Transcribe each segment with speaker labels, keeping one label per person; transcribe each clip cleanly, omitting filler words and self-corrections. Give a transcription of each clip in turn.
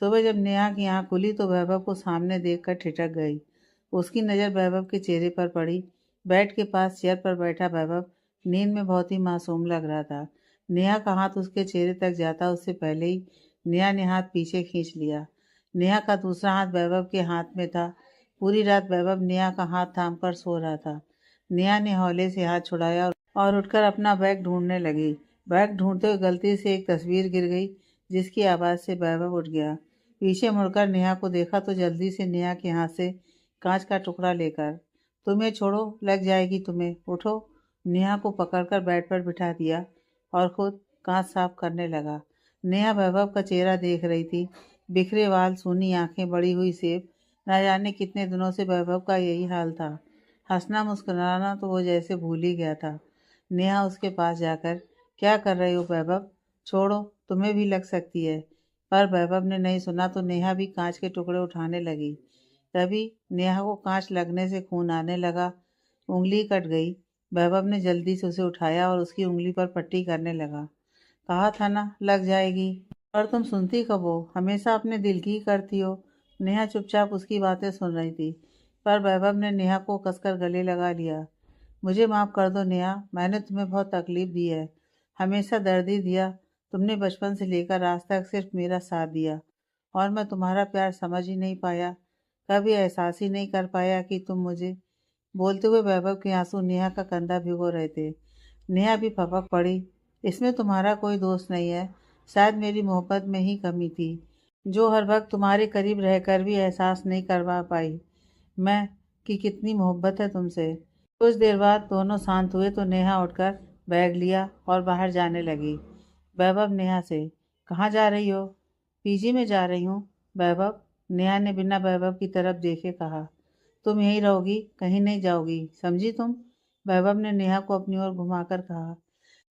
Speaker 1: सुबह जब नेहा की आंख खुली तो वैभव को सामने देखकर ठिठक गई। उसकी नज़र वैभव के चेहरे पर पड़ी। बेड के पास चेयर पर बैठा वैभव नींद में बहुत ही मासूम लग रहा था। नेहा का हाथ उसके चेहरे तक जाता उससे पहले ही नेहा ने हाथ पीछे खींच लिया। नेहा का दूसरा हाथ वैभव के हाथ में था। पूरी रात वैभव नेहा का हाथ थामकर सो रहा था। नेहा ने हौले से हाथ छुड़ाया और उठकर अपना बैग ढूंढने लगी। बैग ढूंढते हुए गलती से एक तस्वीर गिर गई, जिसकी आवाज़ से वैभव उठ गया। पीछे मुड़कर नेहा को देखा तो जल्दी से नेहा के हाथ से कांच का टुकड़ा लेकर, तुम्हें छोड़ो, लग जाएगी तुम्हें, उठो। नेहा को पकड़कर बेड पर बिठा दिया और खुद कांच साफ करने लगा। नेहा वैभव का चेहरा देख रही थी। बिखरे बाल, सूनी आंखें, बड़ी हुई सेब। न जाने कितने दिनों से वैभव का यही हाल था। हंसना मुस्कुराना तो वो जैसे भूल ही गया था। नेहा उसके पास जाकर, क्या कर रहे हो वैभव, छोड़ो, तुम्हें भी लग सकती है। पर वैभव ने नहीं सुना तो नेहा भी कांच के टुकड़े उठाने लगी। तभी नेहा को कांच लगने से खून आने लगा। उंगली कट गई। वैभव ने जल्दी से उसे उठाया और उसकी उंगली पर पट्टी करने लगा। कहा था ना, लग जाएगी। पर तुम सुनती कब हो, हमेशा अपने दिल की ही करती हो। नेहा चुपचाप उसकी बातें सुन रही थी, पर वैभव ने नेहा को कसकर गले लगा लिया। मुझे माफ़ कर दो नेहा, मैंने तुम्हें बहुत तकलीफ दी है, हमेशा दर्द ही दिया। तुमने बचपन से लेकर आज तक सिर्फ मेरा साथ दिया और मैं तुम्हारा प्यार समझ ही नहीं पाया, कभी एहसास ही नहीं कर पाया कि तुम मुझे। बोलते हुए वैभव के आंसू नेहा का कंधा भिगो रहे थे। नेहा भी फपक पड़ी। इसमें तुम्हारा कोई दोष नहीं है, शायद मेरी मोहब्बत में ही कमी थी, जो हर वक्त तुम्हारे करीब रहकर भी एहसास नहीं करवा पाई मैं कि कितनी मोहब्बत है तुमसे। कुछ देर बाद दोनों शांत हुए तो नेहा उठकर बैग लिया और बाहर जाने लगी। वैभव नेहा से, कहाँ जा रही हो? पीजी में जा रही हूँ वैभव, नेहा ने बिना वैभव की तरफ देखे कहा। तुम यहीं रहोगी, कहीं नहीं जाओगी, समझी तुम? वैभव ने नेहा को अपनी ओर घुमाकर कहा।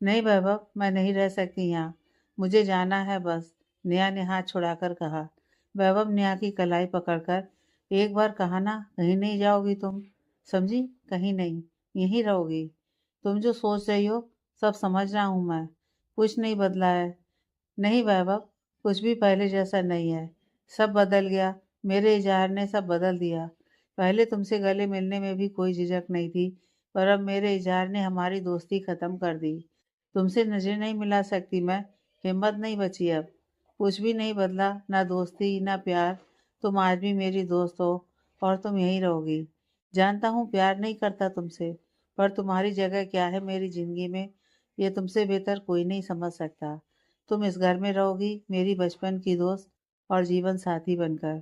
Speaker 1: नहीं वैभव, मैं नहीं रह सकती यहाँ, मुझे जाना है बस, नेहा ने हाथ छुड़ाकर कहा। वैभव नेहा की कलाई पकड़कर, एक बार कहा ना, कहीं नहीं जाओगी तुम, समझी? कहीं नहीं, यहीं रहोगी। तुम जो सोच रही हो सब समझ रहा हूँ मैं, कुछ नहीं बदला है। नहीं वैभव, कुछ भी पहले जैसा नहीं है, सब बदल गया। मेरे इजहार ने सब बदल दिया। पहले तुमसे गले मिलने में भी कोई झिझक नहीं थी, पर अब मेरे इजहार ने हमारी दोस्ती ख़त्म कर दी। तुमसे नजर नहीं मिला सकती मैं, हिम्मत नहीं बची अब। कुछ भी नहीं बदला, ना दोस्ती ना प्यार। तुम आज भी मेरी दोस्त हो और तुम यहीं रहोगी। जानता हूँ प्यार नहीं करता तुमसे, पर तुम्हारी जगह क्या है मेरी ज़िंदगी में ये तुमसे बेहतर कोई नहीं समझ सकता। तुम इस घर में रहोगी मेरी बचपन की दोस्त और जीवन साथी बनकर।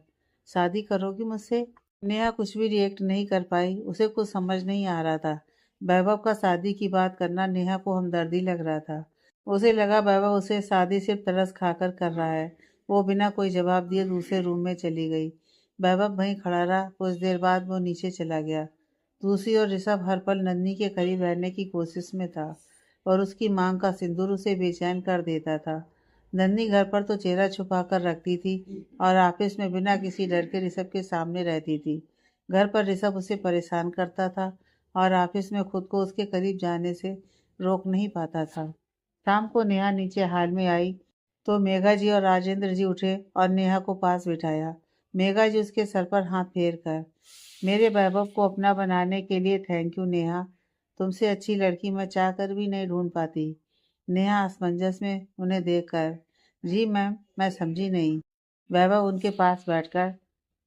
Speaker 1: शादी करोगी मुझसे? नेहा कुछ भी रिएक्ट नहीं कर पाई, उसे कुछ समझ नहीं आ रहा था। वैभव का शादी की बात करना नेहा को हमदर्दी लग रहा था। उसे लगा वैभव उसे शादी सिर्फ तरस खाकर कर रहा है। वो बिना कोई जवाब दिए दूसरे रूम में चली गई। वैभव वहीं खड़ा रहा। कुछ देर बाद वो नीचे चला गया। दूसरी ओर ऋषभ हर पल नंदनी के करीब रहने की कोशिश में था और उसकी मांग का सिंदूर उसे बेचैन कर देता था। नंदनी घर पर तो चेहरा छुपा कर रखती थी और ऑफिस में बिना किसी डर के ऋषभ के सामने रहती थी। घर पर ऋषभ उसे परेशान करता था और ऑफिस में खुद को उसके करीब जाने से रोक नहीं पाता था। शाम को नेहा नीचे हाल में आई तो मेघा जी और राजेंद्र जी उठे और नेहा को पास बिठाया। मेघा जी उसके सर पर हाथ फेर कर, मेरे वैभव को अपना बनाने के लिए थैंक यू नेहा, तुमसे अच्छी लड़की मैं चाह कर भी नहीं ढूंढ पाती। नेहा असमंजस में उन्हें देखकर, जी मैम, मैं समझी नहीं। वैभव उनके पास बैठकर,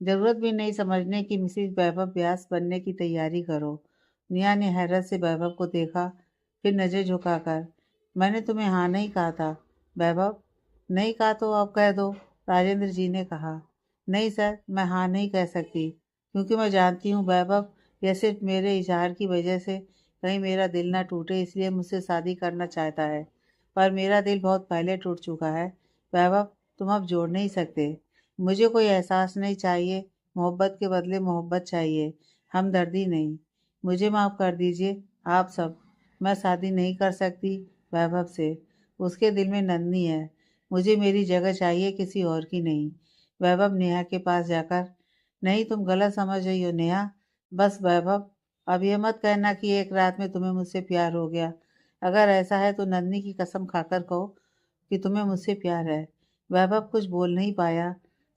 Speaker 1: जरूरत भी नहीं समझने की, मिसेज वैभव व्यास बनने की तैयारी करो। नेहा ने हैरत से वैभव को देखा, फिर नजर झुकाकर, मैंने तुम्हें हाँ नहीं कहा था वैभव। नहीं कहा तो अब कह दो, राजेंद्र जी ने कहा। नहीं सर, मैं हाँ नहीं कह सकती, क्योंकि मैं जानती हूँ वैभव, यह सिर्फ मेरे इजहार की वजह से कहीं मेरा दिल ना टूटे इसलिए मुझसे शादी करना चाहता है, पर मेरा दिल बहुत पहले टूट चुका है। वैभव, तुम अब जोड़ नहीं सकते। मुझे कोई एहसास नहीं चाहिए, मोहब्बत के बदले मोहब्बत चाहिए, हमदर्दी नहीं। मुझे माफ़ कर दीजिए आप सब, मैं शादी नहीं कर सकती वैभव से। उसके दिल में नंदनी है, मुझे मेरी जगह चाहिए, किसी और की नहीं। वैभव नेहा के पास जाकर, नहीं तुम गलत समझ रही हो नेहा। बस वैभव, अब ये मत कहना कि एक रात में तुम्हें मुझसे प्यार हो गया। अगर ऐसा है तो नंदनी की कसम खाकर कहो कि तुम्हें मुझसे प्यार है। वैभव कुछ बोल नहीं पाया।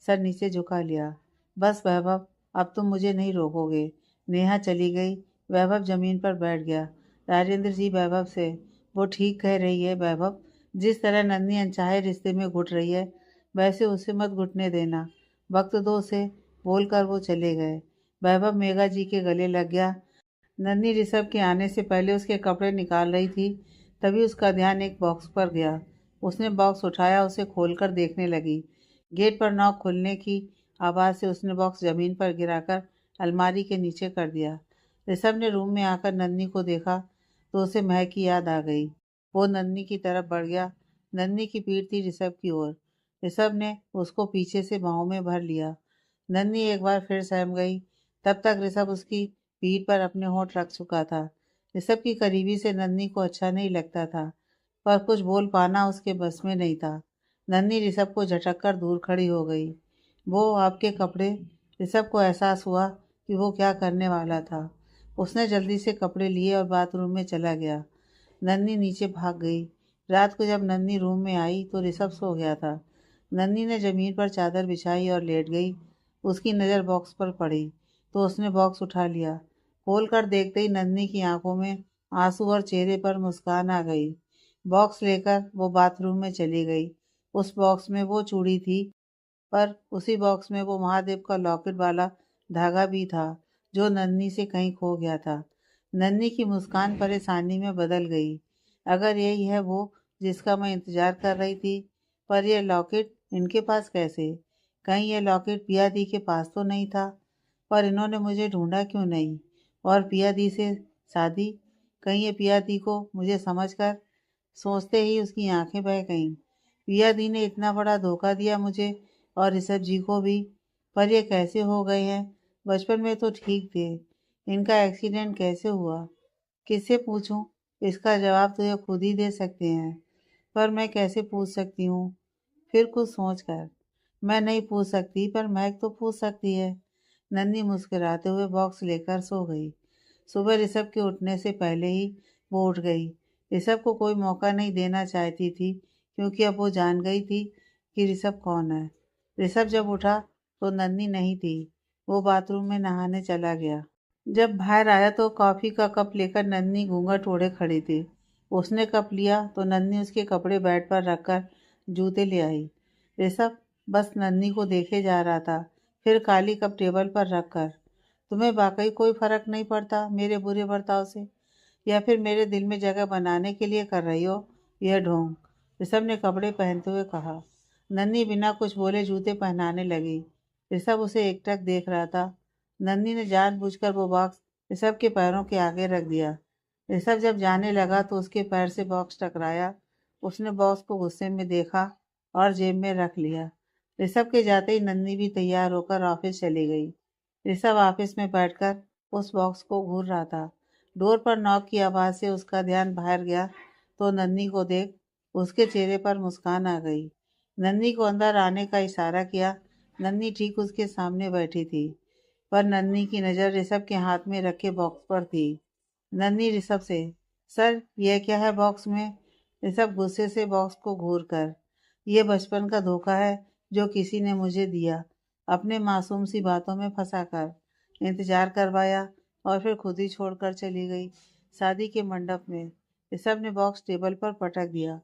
Speaker 1: सर नीचे झुका लिया। बस वैभव, अब तुम मुझे नहीं रोकोगे। नेहा चली गई। वैभव जमीन पर बैठ गया। राजेंद्र जी वैभव से, वो ठीक कह रही है वैभव। जिस तरह नन्ही अनचाहे रिश्ते में घुट रही है, वैसे उसे मत घुटने देना। वक्त दो उसे, बोलकर वो चले गए। वैभव मेघा जी के गले लग गया। नन्ही ऋषभ के आने से पहले उसके कपड़े निकाल रही थी, तभी उसका ध्यान एक बॉक्स पर गया। उसने बॉक्स उठाया, उसे खोलकर देखने लगी। गेट पर नॉक खुलने की आवाज़ से उसने बॉक्स जमीन पर गिराकर अलमारी के नीचे कर दिया। ऋषभ ने रूम में आकर नन्ही को देखा तो उसे महक की याद आ गई। वो नन्ही की तरफ बढ़ गया। नन्ही की पीठ थी ऋषभ की ओर। ऋषभ ने उसको पीछे से बाहों में भर लिया। नन्ही एक बार फिर सहम गई। तब तक ऋषभ उसकी पीठ पर अपने होंठ रख चुका था। ऋषभ की करीबी से नन्ही को अच्छा नहीं लगता था, पर कुछ बोल पाना उसके बस में नहीं था। नन्ही ऋषभ को झटक कर दूर खड़ी हो गई। वो आपके कपड़े। ऋषभ को एहसास हुआ कि वो क्या करने वाला था। उसने जल्दी से कपड़े लिए और बाथरूम में चला गया। नन्ही नीचे भाग गई। रात को जब नन्ही रूम में आई तो ऋषभ सो गया था। नन्ही ने जमीन पर चादर बिछाई और लेट गई। उसकी नज़र बॉक्स पर पड़ी तो उसने बॉक्स उठा लिया। खोल कर देखते ही नन्ही की आंखों में आंसू और चेहरे पर मुस्कान आ गई। बॉक्स लेकर वो बाथरूम में चली गई। उस बॉक्स में वो चूड़ी थी, पर उसी बॉक्स में वो महादेव का लॉकेट वाला धागा भी था जो नन्ही से कहीं खो गया था। नन्ही की मुस्कान परेशानी में बदल गई। अगर यही है वो जिसका मैं इंतजार कर रही थी, पर यह लॉकेट इनके पास कैसे? कहीं यह लॉकेट पिया दी के पास तो नहीं था? पर इन्होंने मुझे ढूंढा क्यों नहीं? और पिया दी से शादी? कहीं ये पिया दी को मुझे समझकर? सोचते ही उसकी आंखें बह गईं। पिया दी ने इतना बड़ा धोखा दिया मुझे और ऋषभ जी को भी। पर ये कैसे हो गए हैं? बचपन में तो ठीक थे। इनका एक्सीडेंट कैसे हुआ? किससे पूछूं? इसका जवाब तो ये खुद ही दे सकते हैं। पर मैं कैसे पूछ सकती हूँ? फिर कुछ सोच कर, मैं नहीं पूछ सकती पर महक तो पूछ सकती है। नन्ही मुस्कुराते हुए बॉक्स लेकर सो गई। सुबह ऋषभ के उठने से पहले ही वो उठ गई। ऋषभ को कोई मौका नहीं देना चाहती थी, क्योंकि अब वो जान गई थी कि ऋषभ कौन है। ऋषभ जब उठा तो नन्ही नहीं थी। वो बाथरूम में नहाने चला गया। जब बाहर आया तो कॉफ़ी का कप लेकर नन्ही घूंघट ओढ़े खड़ी थी। उसने कप लिया तो नन्ही उसके कपड़े बेड पर रखकर जूते ले आई। ऋषभ बस नन्ही को देखे जा रहा था, फिर काली कप टेबल पर रखकर। तुम्हें वाकई कोई फर्क नहीं पड़ता मेरे बुरे बर्ताव से, या फिर मेरे दिल में जगह बनाने के लिए कर रही हो यह ढोंग? ऋषभ ने कपड़े पहनते हुए कहा। नन्ही बिना कुछ बोले जूते पहनाने लगी। ऋषभ उसे एकटक देख रहा था। नन्ही ने जानबूझकर वो बॉक्स ऋषभ के पैरों के आगे रख दिया। ऋषभ जब जाने लगा तो उसके पैर से बॉक्स टकराया। उसने बॉक्स को गुस्से में देखा और जेब में रख लिया। ऋषभ के जाते ही नन्ही भी तैयार होकर ऑफिस चली गई। ऋषभ ऑफिस में बैठकर उस बॉक्स को घूर रहा था। डोर पर नॉक की आवाज़ से उसका ध्यान बाहर गया तो नन्ही को देख उसके चेहरे पर मुस्कान आ गई। नन्ही को अंदर आने का इशारा किया। नन्ही ठीक उसके सामने बैठी थी, पर नन्ही की नज़र ऋषभ के हाथ में रखे बॉक्स पर थी। नन्ही ऋषभ से, सर यह क्या है बॉक्स में? ऋषभ गुस्से से बॉक्स को घूर कर, यह बचपन का धोखा है जो किसी ने मुझे दिया, अपने मासूम सी बातों में फंसाकर। इंतजार करवाया और फिर खुद ही छोड़कर चली गई शादी के मंडप में। ऋषभ ने बॉक्स टेबल पर पटक दिया।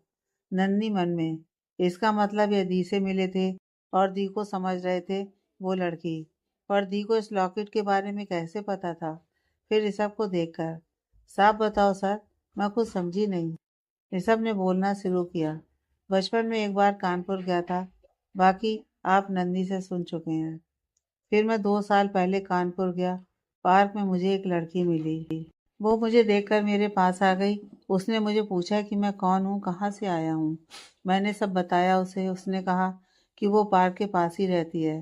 Speaker 1: नन्ही मन में, इसका मतलब ये दी से मिले थे और दी को समझ रहे थे वो लड़की। पर दी को इस लॉकेट के बारे में कैसे पता था? फिर ऋषभ को देखकर, साफ बताओ सर, मैं कुछ समझी नहीं। ऋषभ ने बोलना शुरू किया। बचपन में एक बार कानपुर गया था, बाकी आप नंदी से सुन चुके हैं। फिर मैं 2 साल पहले कानपुर गया। पार्क में मुझे एक लड़की मिली। वो मुझे देखकर मेरे पास आ गई। उसने मुझे पूछा कि मैं कौन हूँ, कहाँ से आया हूँ। मैंने सब बताया उसे। उसने कहा कि वो पार्क के पास ही रहती है।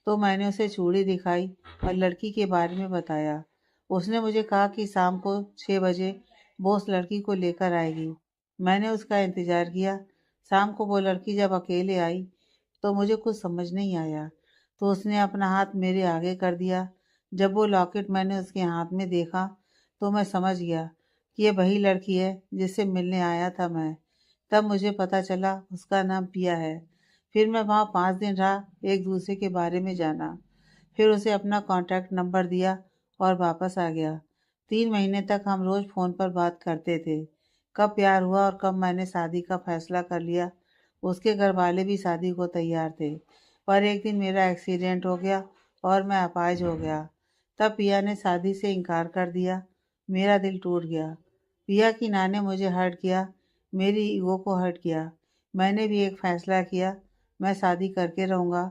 Speaker 1: तो मैंने उसे चूड़ी दिखाई और लड़की के बारे में बताया। उसने मुझे कहा कि शाम को 6 बजे वो उस लड़की को लेकर आएगी। मैंने उसका इंतज़ार किया। शाम को वो लड़की जब अकेले आई तो मुझे कुछ समझ नहीं आया, तो उसने अपना हाथ मेरे आगे कर दिया। जब वो लॉकेट मैंने उसके हाथ में देखा तो मैं समझ गया कि ये वही लड़की है जिससे मिलने आया था मैं। तब मुझे पता चला उसका नाम पिया है। फिर मैं वहाँ 5 दिन रहा, एक दूसरे के बारे में जाना। फिर उसे अपना कॉन्टैक्ट नंबर दिया और वापस आ गया। 3 महीने तक हम रोज़ फ़ोन पर बात करते थे। कब प्यार हुआ और कब मैंने शादी का फ़ैसला कर लिया, उसके घर वाले भी शादी को तैयार थे। पर एक दिन मेरा एक्सीडेंट हो गया और मैं अपाहिज हो गया। तब पिया ने शादी से इनकार कर दिया। मेरा दिल टूट गया। पिया की ना ने मुझे हर्ट किया, मेरी ईगो को हर्ट किया। मैंने भी एक फ़ैसला किया, मैं शादी करके रहूँगा,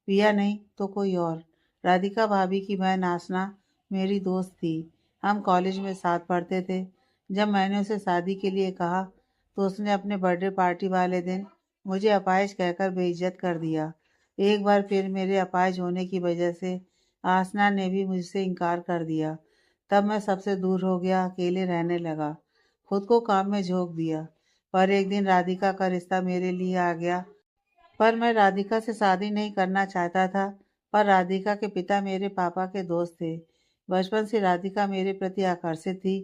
Speaker 1: पिया नहीं तो कोई और। राधिका भाभी की बहन आसना मेरी दोस्त थी। हम कॉलेज में साथ पढ़ते थे। जब मैंने उसे शादी के लिए कहा तो उसने अपने बर्थडे पार्टी वाले दिन मुझे अपाहिज कहकर बेइज्जत कर दिया। एक बार फिर मेरे अपाहिज होने की वजह से आसना ने भी मुझसे इनकार कर दिया। तब मैं सबसे दूर हो गया, अकेले रहने लगा, खुद को काम में झोंक दिया। पर एक दिन राधिका का रिश्ता मेरे लिए आ गया। पर मैं राधिका से शादी नहीं करना चाहता था। पर राधिका के पिता मेरे पापा के दोस्त थे। बचपन से राधिका मेरे प्रति आकर्षित थी।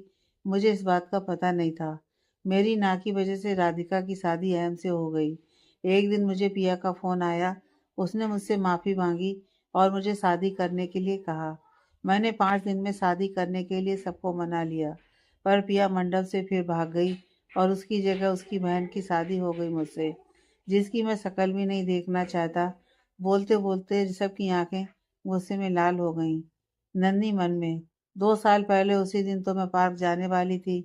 Speaker 1: मुझे इस बात का पता नहीं था। मेरी ना की वजह से राधिका की शादी अहम से हो गई। एक दिन मुझे पिया का फ़ोन आया। उसने मुझसे माफ़ी मांगी और मुझे शादी करने के लिए कहा। मैंने 5 दिन में शादी करने के लिए सबको मना लिया। पर पिया मंडप से फिर भाग गई और उसकी जगह उसकी बहन की शादी हो गई मुझसे, जिसकी मैं शक्ल भी नहीं देखना चाहता। बोलते बोलते ऋषभ की आंखें गुस्से में लाल हो गईं। नन्ही मन में, 2 साल पहले उसी दिन तो मैं पार्क जाने वाली थी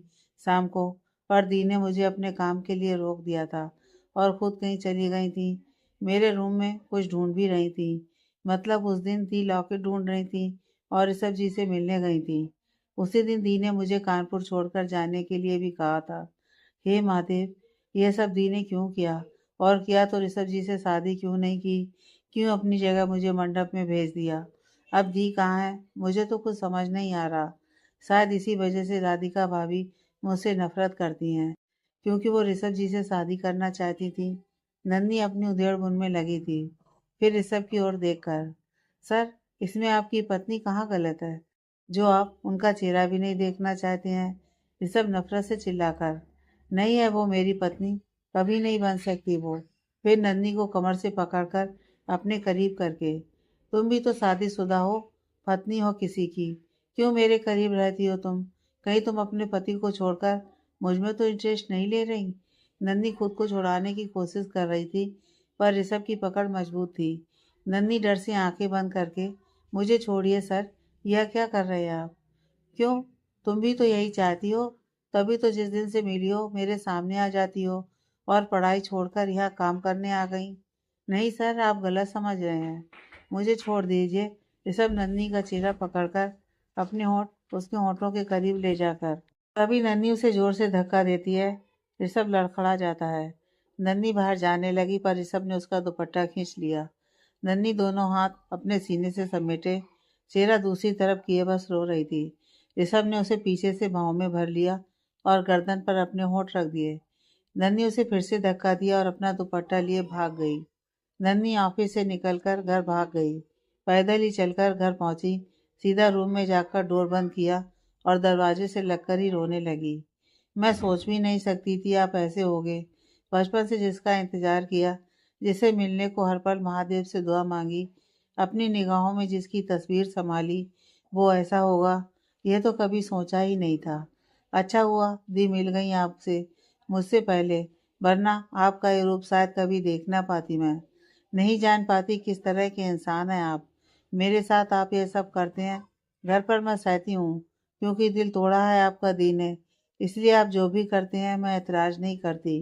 Speaker 1: शाम को, पर दी ने मुझे अपने काम के लिए रोक दिया था और खुद कहीं चली गई थी। मेरे रूम में कुछ ढूंढ भी रही थी। मतलब उस दिन दी लॉकेट ढूंढ रही थी और ऋषभ जी से मिलने गई थी। उसी दिन दी ने मुझे कानपुर छोड़कर जाने के लिए भी कहा था। हे महादेव, यह सब दी ने क्यों किया? और किया तो ऋषभ जी से शादी क्यों नहीं की? क्यों अपनी जगह मुझे मंडप में भेज दिया? अब दी कहाँ है? मुझे तो कुछ समझ नहीं आ रहा। शायद इसी वजह से राधिका भाभी मुझसे नफरत करती हैं, क्योंकि वो ऋषभ जी से शादी करना चाहती थी। नन्ही अपनी उधेड़-बुन में लगी थी। फिर ऋषभ की ओर देखकर, सर, इसमें आपकी पत्नी कहाँ गलत है, जो आप उनका चेहरा भी नहीं देखना चाहते हैं? ऋषभ नफरत से चिल्लाकर, नहीं है वो मेरी पत्नी, कभी नहीं बन सकती वो। फिर नन्ही को कमर से पकड़कर अपने करीब करके, तुम भी तो शादीशुदा हो, पत्नी हो किसी की, क्यों मेरे करीब रहती हो तुम? कहीं तुम अपने पति को छोड़कर मुझ में तो इंटरेस्ट नहीं ले रही? नन्ही खुद को छुड़ाने की कोशिश कर रही थी, पर ऋषभ की पकड़ मजबूत थी। नन्ही डर से आंखें बंद करके, मुझे छोड़िए सर, यह क्या कर रहे हैं आप? क्यों? तुम भी तो यही चाहती हो, तभी तो जिस दिन से मिली हो मेरे सामने आ जाती हो और पढ़ाई छोड़कर यहाँ काम करने आ गई। नहीं सर, आप गलत समझ रहे हैं, मुझे छोड़ दीजिए। ऋषभ नन्ही का चेहरा पकड़कर अपने होंठ उसके होंठों के करीब ले जाकर, तभी नन्ही उसे जोर से धक्का देती है। ऋषभ लड़खड़ा जाता है। नन्ही बाहर जाने लगी, पर ऋषभ ने उसका दुपट्टा खींच लिया। नन्ही दोनों हाथ अपने सीने से समेटे, चेहरा दूसरी तरफ किए बस रो रही थी। ऋषभ ने उसे पीछे से बाहों में भर लिया और गर्दन पर अपने होंठ रख दिए। नन्ही उसे फिर से धक्का दिया और अपना दुपट्टा लिए भाग गई। नन्ही ऑफिस से निकलकर घर भाग गई। पैदल ही चलकर घर पहुंची, सीधा रूम में जाकर डोर बंद किया और दरवाजे से लगकर ही रोने लगी। मैं सोच भी नहीं सकती थी आप ऐसे होगे। बचपन से जिसका इंतजार किया, जिसे मिलने को हर पल महादेव से दुआ मांगी, अपनी निगाहों में जिसकी तस्वीर संभाली, वो ऐसा होगा यह तो कभी सोचा ही नहीं था। अच्छा हुआ दी मिल गई आपसे मुझसे पहले, वरना आपका ये रूप शायद कभी देख ना पाती मैं। नहीं जान पाती किस तरह के इंसान हैं आप। मेरे साथ आप ये सब करते हैं। घर पर मैं सहती हूँ, क्योंकि दिल तोड़ा है आपका दी ने। इसलिए आप जो भी करते हैं मैं ऐतराज नहीं करती।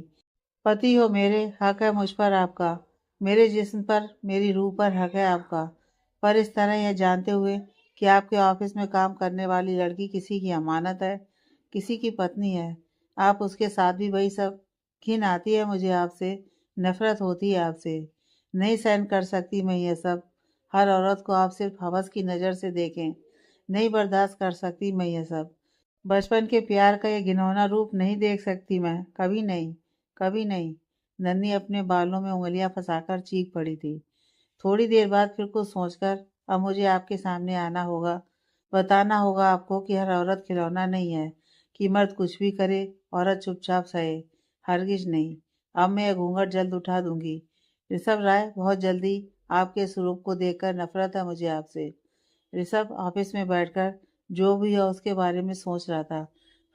Speaker 1: पति हो मेरे, हक है मुझ पर आपका। मेरे जिस्म पर, मेरी रूह पर हक है आपका। पर इस तरह यह जानते हुए कि आपके ऑफिस में काम करने वाली लड़की किसी की अमानत है, किसी की पत्नी है, आप उसके साथ भी वही सब। घिन आती है मुझे आपसे, नफरत होती है आपसे। नहीं सहन कर सकती मैं ये सब। हर औरत को आप सिर्फ हवस की नज़र से देखें, नहीं बर्दाश्त कर सकती मैं ये सब। बचपन के प्यार का ये घिनौना रूप नहीं देख सकती मैं, कभी नहीं, कभी नहीं। नन्ही अपने बालों में उंगलियां फंसाकर चीख पड़ी थी। थोड़ी देर बाद फिर कुछ सोचकर, अब मुझे आपके सामने आना होगा, बताना होगा आपको कि हर औरत खिलौना नहीं है, कि मर्द कुछ भी करे औरत चुपचाप सहे। हरगिज नहीं। अब मैं यह घूंघट जल्द उठा दूंगी। ऋषभ राय, बहुत जल्दी आपके स्वरूप को देखकर नफरत है मुझे आपसे। ऋषभ ऑफिस में बैठकर जो भी है उसके बारे में सोच रहा था।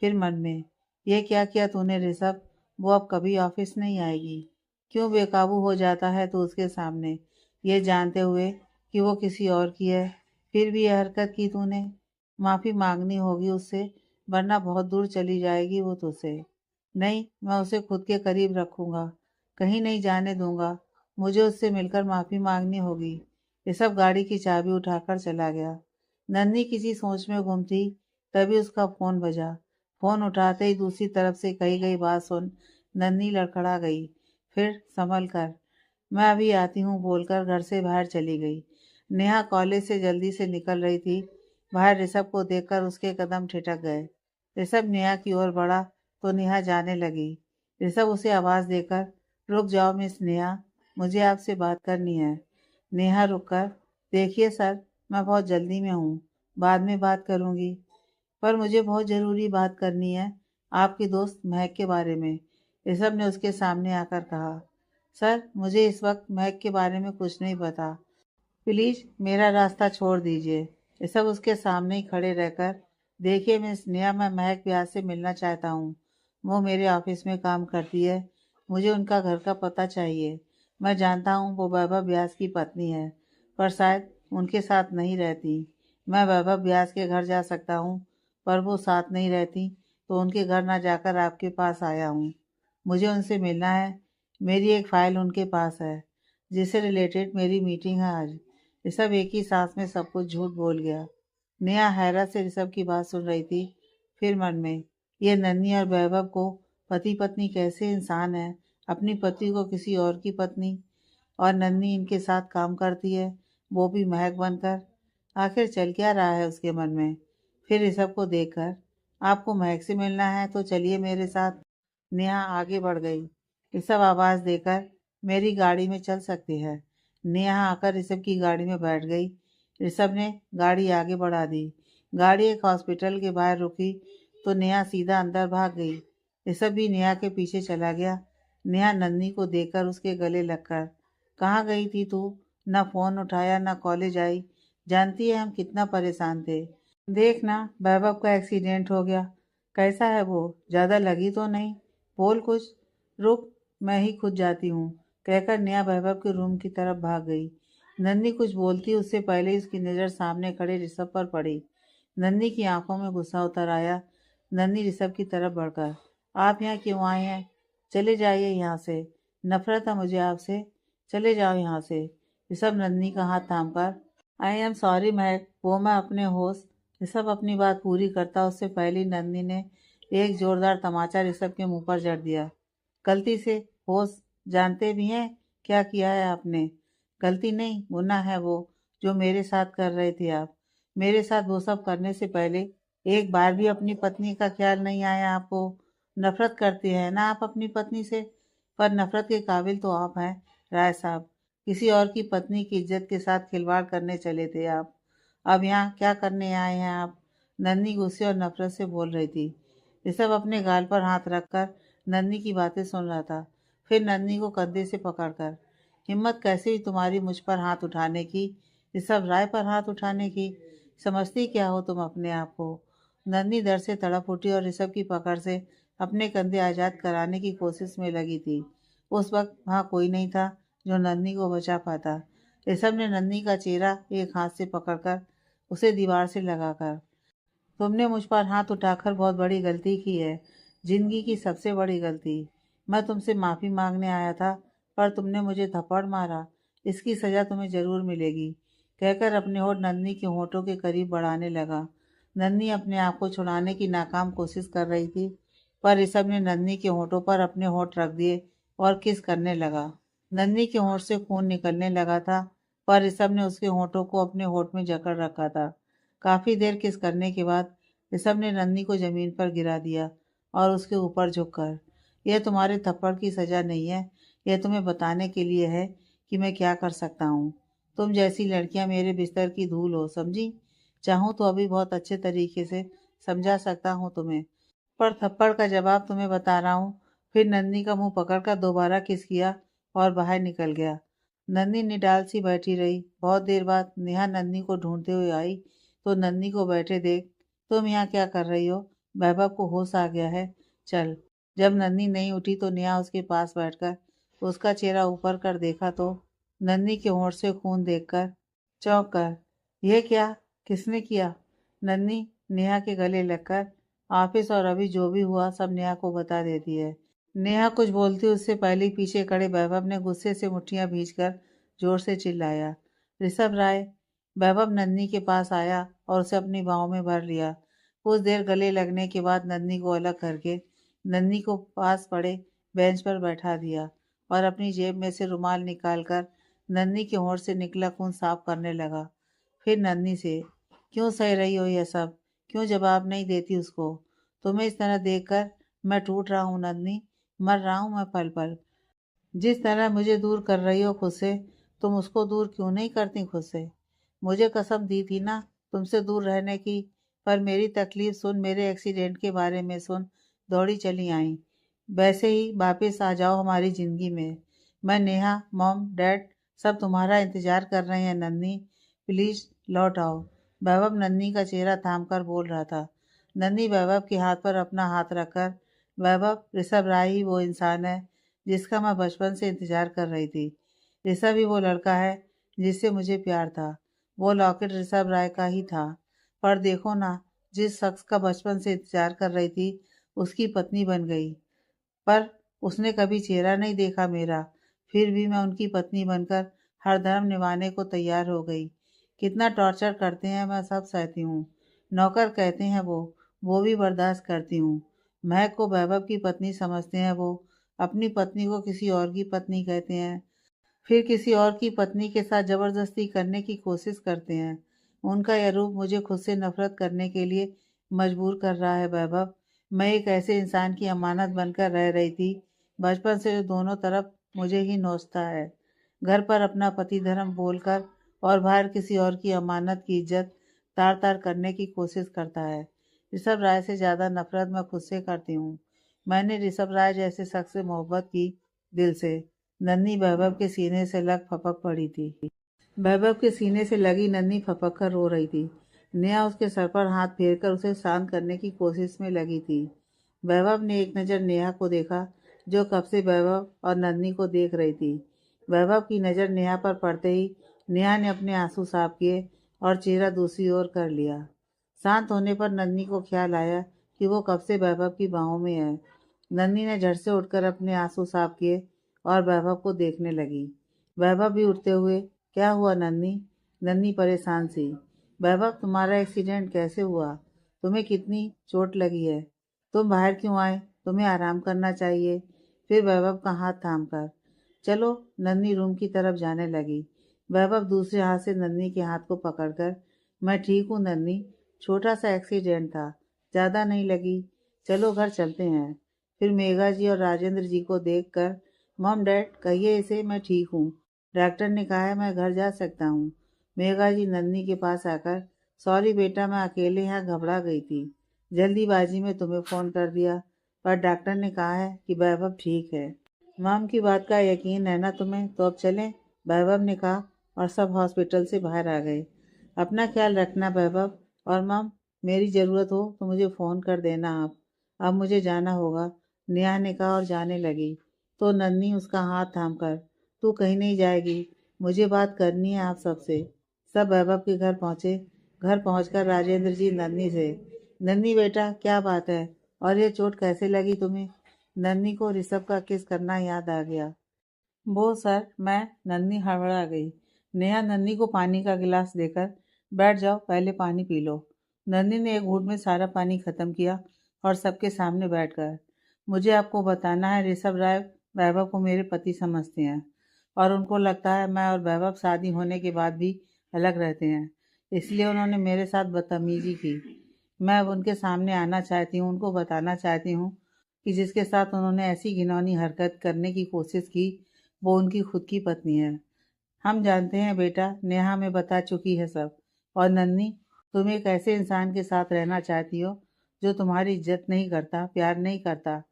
Speaker 1: फिर मन में, ये क्या किया तूने ऋषभ, वो अब कभी ऑफिस नहीं आएगी। क्यों बेकाबू हो जाता है तू उसके सामने, ये जानते हुए कि वो किसी और की है, फिर भी यह हरकत की तूने। माफ़ी मांगनी होगी उससे, वरना बहुत दूर चली जाएगी वो तुझसे। नहीं, मैं उसे खुद के करीब रखूंगा, कहीं नहीं जाने दूंगा। मुझे उससे मिलकर माफ़ी मांगनी होगी। ऋषभ गाड़ी की चाबी उठाकर चला गया। नन्ही किसी सोच में गुम थी, तभी उसका फोन बजा। फोन उठाते ही दूसरी तरफ से कही गई बात सुन नन्ही लड़खड़ा गई। फिर संभल कर, मैं अभी आती हूँ बोलकर घर से बाहर चली गई। नेहा कॉलेज से जल्दी से निकल रही थी। बाहर ऋषभ को देखकर उसके कदम ठिठक गए। ऋषभ नेहा की ओर बढ़ा तो नेहा जाने लगी। ऋषभ उसे आवाज देकर, रुक जाओ मिस नेहा, मुझे आपसे बात करनी है। नेहा रुककर, देखिए सर, मैं बहुत जल्दी में हूँ, बाद में बात करूँगी। पर मुझे बहुत ज़रूरी बात करनी है, आपकी दोस्त महक के बारे में। ऋषभ ने उसके सामने आकर कहा। सर, मुझे इस वक्त महक के बारे में कुछ नहीं पता, प्लीज़ मेरा रास्ता छोड़ दीजिए। ऋषभ उसके सामने ही खड़े रहकर, देखिए मिस नेहा, मैं महक व्यास से मिलना चाहता हूँ। वो मेरे ऑफिस में काम करती है, मुझे उनका घर का पता चाहिए। मैं जानता हूँ वो वैभव व्यास की पत्नी है, पर शायद उनके साथ नहीं रहती। मैं वैभव व्यास के घर जा सकता हूँ, पर वो साथ नहीं रहती, तो उनके घर ना जाकर आपके पास आया हूँ। मुझे उनसे मिलना है, मेरी एक फ़ाइल उनके पास है, जिससे रिलेटेड मेरी मीटिंग है आज। ऋषभ एक ही सांस में सब कुछ झूठ बोल गया। नेहा हैरत से ऋषभ की बात सुन रही थी। फिर मन में, ये नन्ही और वैभव को पति पत्नी कैसे इंसान है, अपनी पति को किसी और की पत्नी, और नन्ही इनके साथ काम करती है, वो भी महक बनकर। आखिर चल क्या रहा है उसके मन में। फिर ऋषभ को देखकर, आपको महक से मिलना है तो चलिए मेरे साथ। नेहा आगे बढ़ गई। ऋषभ आवाज देकर, मेरी गाड़ी में चल सकते हैं। नेहा आकर ऋषभ की गाड़ी में बैठ गई। ऋषभ ने गाड़ी आगे बढ़ा दी। गाड़ी एक हॉस्पिटल के बाहर रुकी तो नेहा सीधा अंदर भाग गई। ऋषभ भी नेहा के पीछे चला गया। नेहा नन्ही को देखकर उसके गले लगकर, कहाँ गई थी तू, ना फोन उठाया ना कॉलेज आई, जानती है हम कितना परेशान थे। देखना, वैभव का एक्सीडेंट हो गया, कैसा है वो, ज़्यादा लगी तो नहीं, बोल कुछ। रुक, मैं ही खुद जाती हूँ, कहकर नेहा वैभव के रूम की तरफ भाग गई। नन्ही कुछ बोलती उससे पहले ही उसकी नज़र सामने खड़े ऋषभ पर पड़ी। नन्ही की आंखों में गुस्सा उतर आया। नन्ही ऋषभ की तरफ बढ़कर, आप यहाँ क्यों आए हैं, चले जाइए यहाँ से, नफरत है मुझे आपसे, चले जाओ यहाँ से। ऋषभ नन्ही का हाथ थामकर, आई एम सॉरी महक, वो मैं अपने होश। ऋषभ अपनी बात पूरी करता उससे पहले ही नंदिनी ने एक जोरदार तमाचा ऋषभ के मुंह पर जड़ दिया। गलती से, होश, जानते भी हैं क्या किया है आपने। गलती नहीं, गुनाह है वो जो मेरे साथ कर रहे थे आप। मेरे साथ वो सब करने से पहले एक बार भी अपनी पत्नी का ख्याल नहीं आया आपको। नफरत करते हैं ना आप अपनी पत्नी से, पर नफरत के काबिल तो आप हैं राय साहब। किसी और की पत्नी की इज्जत के साथ खिलवाड़ करने चले थे आप। अब यहाँ क्या करने आए हैं आप, नन्ही गुस्से और नफरत से बोल रही थी। ऋषभ अपने गाल पर हाथ रखकर नन्ही की बातें सुन रहा था। फिर नन्ही को कंधे से पकड़कर, हिम्मत कैसे हुई तुम्हारी मुझ पर हाथ उठाने की, ऋषभ राय पर हाथ उठाने की, समझती क्या हो तुम अपने आप को। नन्ही डर से तड़प उठी और ऋषभ की पकड़ से अपने कंधे आजाद कराने की कोशिश में लगी थी। उस वक्त वहाँ कोई नहीं था जो नन्ही को बचा पाता। ऋषभ ने नन्ही का चेहरा एक हाथ से पकड़कर उसे दीवार से लगाकर, तुमने मुझ पर हाथ उठाकर बहुत बड़ी गलती की है, जिंदगी की सबसे बड़ी गलती। मैं तुमसे माफ़ी मांगने आया था, पर तुमने मुझे थप्पड़ मारा, इसकी सज़ा तुम्हें ज़रूर मिलेगी, कहकर अपने होठ नन्ही के होठों के करीब बढ़ाने लगा। नन्ही अपने आप को छुड़ाने की नाकाम कोशिश कर रही थी, पर ऋषभ ने नन्ही के होठों पर अपने होठ रख दिए और किस करने लगा। नन्ही के होठ से खून निकलने लगा था, पर ऋषभ ने उसके होठों को अपने होठ में जकड़ रखा था। काफ़ी देर किस करने के बाद ऋषभ ने नन्ही को ज़मीन पर गिरा दिया और उसके ऊपर झुककर, यह तुम्हारे थप्पड़ की सज़ा नहीं है, यह तुम्हें बताने के लिए है कि मैं क्या कर सकता हूँ। तुम जैसी लड़कियाँ मेरे बिस्तर की धूल हो, समझी। चाहूँ तो अभी बहुत अच्छे तरीके से समझा सकता हूँ तुम्हें, पर थप्पड़ का जवाब तुम्हें बता रहा हूँ। फिर नन्ही का मुंह पकड़कर दोबारा किस किया और बाहर निकल गया। नन्नी निडाल सी बैठी रही। बहुत देर बाद नेहा नन्नी को ढूंढते हुए आई तो नन्नी को बैठे देख, तुम यहाँ क्या कर रही हो? वैभव को होश आ गया है, चल। जब नन्नी नहीं उठी तो नेहा उसके पास बैठकर उसका चेहरा ऊपर कर देखा तो नन्नी के होंठ से खून देखकर चौंक कर, यह क्या, किसने किया? नन्नी नेहा के गले लगकर ऑफिस और अभी जो भी हुआ सब नेहा को बता देती है। नेहा कुछ बोलती उससे पहले ही पीछे खड़े वैभव ने गुस्से से मुट्ठियां भींचकर जोर से चिल्लाया, ऋषभ राय! वैभव नन्नी के पास आया और उसे अपनी बाहों में भर लिया। कुछ देर गले लगने के बाद नन्नी को अलग करके नन्नी को पास पड़े बेंच पर बैठा दिया और अपनी जेब में से रुमाल निकालकर नन्नी के होंठ से निकला खून साफ करने लगा। फिर नन्नी से, क्यों सह रही हो यह सब? क्यों जवाब नहीं देती उसको? तुम्हें इस तरह देखकर मैं टूट रहा हूँ नन्नी, मर रहा हूँ मैं पल पल। जिस तरह मुझे दूर कर रही हो खुद से, तुम उसको दूर क्यों नहीं करती खुद से? मुझे कसम दी थी ना तुमसे दूर रहने की, पर मेरी तकलीफ सुन, मेरे एक्सीडेंट के बारे में सुन दौड़ी चली आई। वैसे ही वापस आ जाओ हमारी ज़िंदगी में। मैं, नेहा, मॉम, डैड सब तुम्हारा इंतज़ार कर रहे हैं नन्नी, प्लीज़ लौट आओ। वैभव नन्नी का चेहरा थाम कर बोल रहा था। नन्नी वैभव के हाथ पर अपना हाथ रखकर, वैभव, ऋषभ राय ही वो इंसान है जिसका मैं बचपन से इंतज़ार कर रही थी। ऋषभ ही वो लड़का है जिससे मुझे प्यार था। वो लॉकेट ऋषभ राय का ही था। पर देखो ना, जिस शख्स का बचपन से इंतजार कर रही थी उसकी पत्नी बन गई। पर उसने कभी चेहरा नहीं देखा मेरा, फिर भी मैं उनकी पत्नी बनकर हर धर्म निभाने को तैयार हो गई। कितना टॉर्चर करते हैं मैं सब सहती हूँ। नौकर कहते हैं वो भी बर्दाश्त करती हूँ। महक को वैभव की पत्नी समझते हैं वो, अपनी पत्नी को किसी और की पत्नी कहते हैं, फिर किसी और की पत्नी के साथ ज़बरदस्ती करने की कोशिश करते हैं। उनका यह रूप मुझे खुद से नफरत करने के लिए मजबूर कर रहा है वैभव। मैं एक ऐसे इंसान की अमानत बनकर रह रही थी, बचपन से जो दोनों तरफ मुझे ही नोचता है। घर पर अपना पति धर्म बोलकर और बाहर किसी और की अमानत की इज्जत तार तार करने की कोशिश करता है। ऋषभ राय से ज़्यादा नफरत मैं खुद से करती हूँ। मैंने ऋषभ राय जैसे शख्स से मोहब्बत की, दिल से। नन्नी वैभव के सीने से लग फपक पड़ी थी। वैभव के सीने से लगी नन्नी फपक कर रो रही थी। नेहा उसके सर पर हाथ फेरकर उसे शांत करने की कोशिश में लगी थी। वैभव ने एक नज़र नेहा को देखा जो कब से वैभव और नन्नी को देख रही थी। वैभव की नज़र नेहा पर पड़ते ही नेहा ने अपने आंसू साफ किए और चेहरा दूसरी ओर कर लिया। शांत होने पर नन्नी को ख्याल आया कि वो कब से वैभव की बाहों में है। नन्नी ने झट से उठकर अपने आंसू साफ किए और वैभव को देखने लगी। वैभव भी उठते हुए, क्या हुआ नन्नी? नन्नी परेशान सी, वैभव तुम्हारा एक्सीडेंट कैसे हुआ? तुम्हें कितनी चोट लगी है? तुम बाहर क्यों आए? तुम्हें आराम करना चाहिए। फिर वैभव का हाथ थाम कर, चलो, नन्नी रूम की तरफ जाने लगी। वैभव दूसरे हाथ से नन्नी के हाथ को पकड़कर, मैं ठीक हूँ नन्नी, छोटा सा एक्सीडेंट था, ज़्यादा नहीं लगी, चलो घर चलते हैं। फिर मेघा जी और राजेंद्र जी को देखकर, मॉम डैड कहिए इसे मैं ठीक हूँ, डॉक्टर ने कहा है मैं घर जा सकता हूँ। मेघा जी नन्नी के पास आकर, सॉरी बेटा मैं अकेले यहाँ घबरा गई थी, जल्दीबाजी में तुम्हें फ़ोन कर दिया, पर डॉक्टर ने कहा है कि वैभव ठीक है। मॉम की बात का यकीन है ना तुम्हें? तो अब चलें, वैभव ने कहा और सब हॉस्पिटल से बाहर आ गए। अपना ख्याल रखना वैभव, और मॉम मेरी ज़रूरत हो तो मुझे फ़ोन कर देना आप। अब मुझे जाना होगा, नेहा ने कहा और जाने लगी। तो नन्नी उसका हाथ थाम कर, तू कहीं नहीं जाएगी, मुझे बात करनी है आप सबसे। सब वैभव के घर पहुँचे। घर पहुँचकर राजेंद्र जी नन्नी से, नन्नी बेटा क्या बात है और ये चोट कैसे लगी तुम्हें? नन्नी को ऋषभ का किस करना याद आ गया। वो सर, मैं, नन्नी हड़बड़ा गई। नेहा नन्नी को पानी का गिलास देकर, बैठ जाओ पहले पानी पी लो। नन्नी ने एक घूंट में सारा पानी खत्म किया और सबके सामने बैठकर, मुझे आपको बताना है ऋषभ राय वैभव को मेरे पति समझते हैं और उनको लगता है मैं और वैभव शादी होने के बाद भी अलग रहते हैं, इसलिए उन्होंने मेरे साथ बदतमीजी की। मैं अब उनके सामने आना चाहती हूँ, उनको बताना चाहती हूँ कि जिसके साथ उन्होंने ऐसी घिनौनी हरकत करने की कोशिश की वो उनकी खुद की पत्नी है। हम जानते हैं बेटा, नेहा हमें बता चुकी है सब। और नन्नी, तुम एक ऐसे इंसान के साथ रहना चाहती हो जो तुम्हारी इज्जत नहीं करता, प्यार नहीं करता।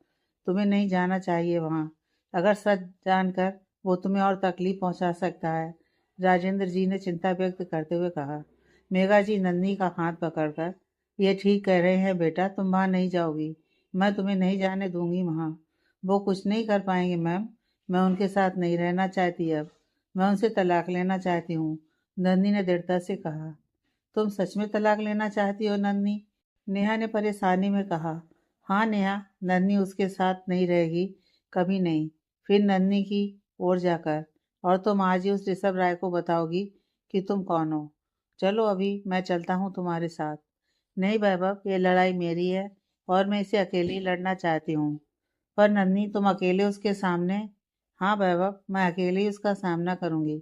Speaker 1: तुम्हें नहीं जाना चाहिए वहाँ। अगर सच जानकर वो तुम्हें और तकलीफ पहुंचा सकता है। राजेंद्र जी ने चिंता व्यक्त करते हुए कहा। मेघा जी नन्ही का हाथ पकड़कर, ये ठीक कह रहे हैं बेटा, तुम वहाँ नहीं जाओगी, मैं तुम्हें नहीं जाने दूंगी वहाँ। वो कुछ नहीं कर पाएंगे मैम, मैं उनके साथ नहीं रहना चाहती अब, मैं उनसे तलाक लेना चाहती हूँ, नन्ही ने दृढ़ता से कहा। तुम सच में तलाक लेना चाहती हो नन्ही? नेहा ने परेशानी में कहा। हाँ नेहा, नन्ही उसके साथ नहीं रहेगी, कभी नहीं। फिर नन्ही की ओर जाकर, और तुम आज ही उस ऋषभ राय को बताओगी कि तुम कौन हो। चलो अभी मैं चलता हूँ तुम्हारे साथ। नहीं वैभव, ये लड़ाई मेरी है और मैं इसे अकेली लड़ना चाहती हूँ। पर नन्ही तुम अकेले उसके सामने? हाँ वैभव, मैं अकेले ही उसका सामना करूंगी,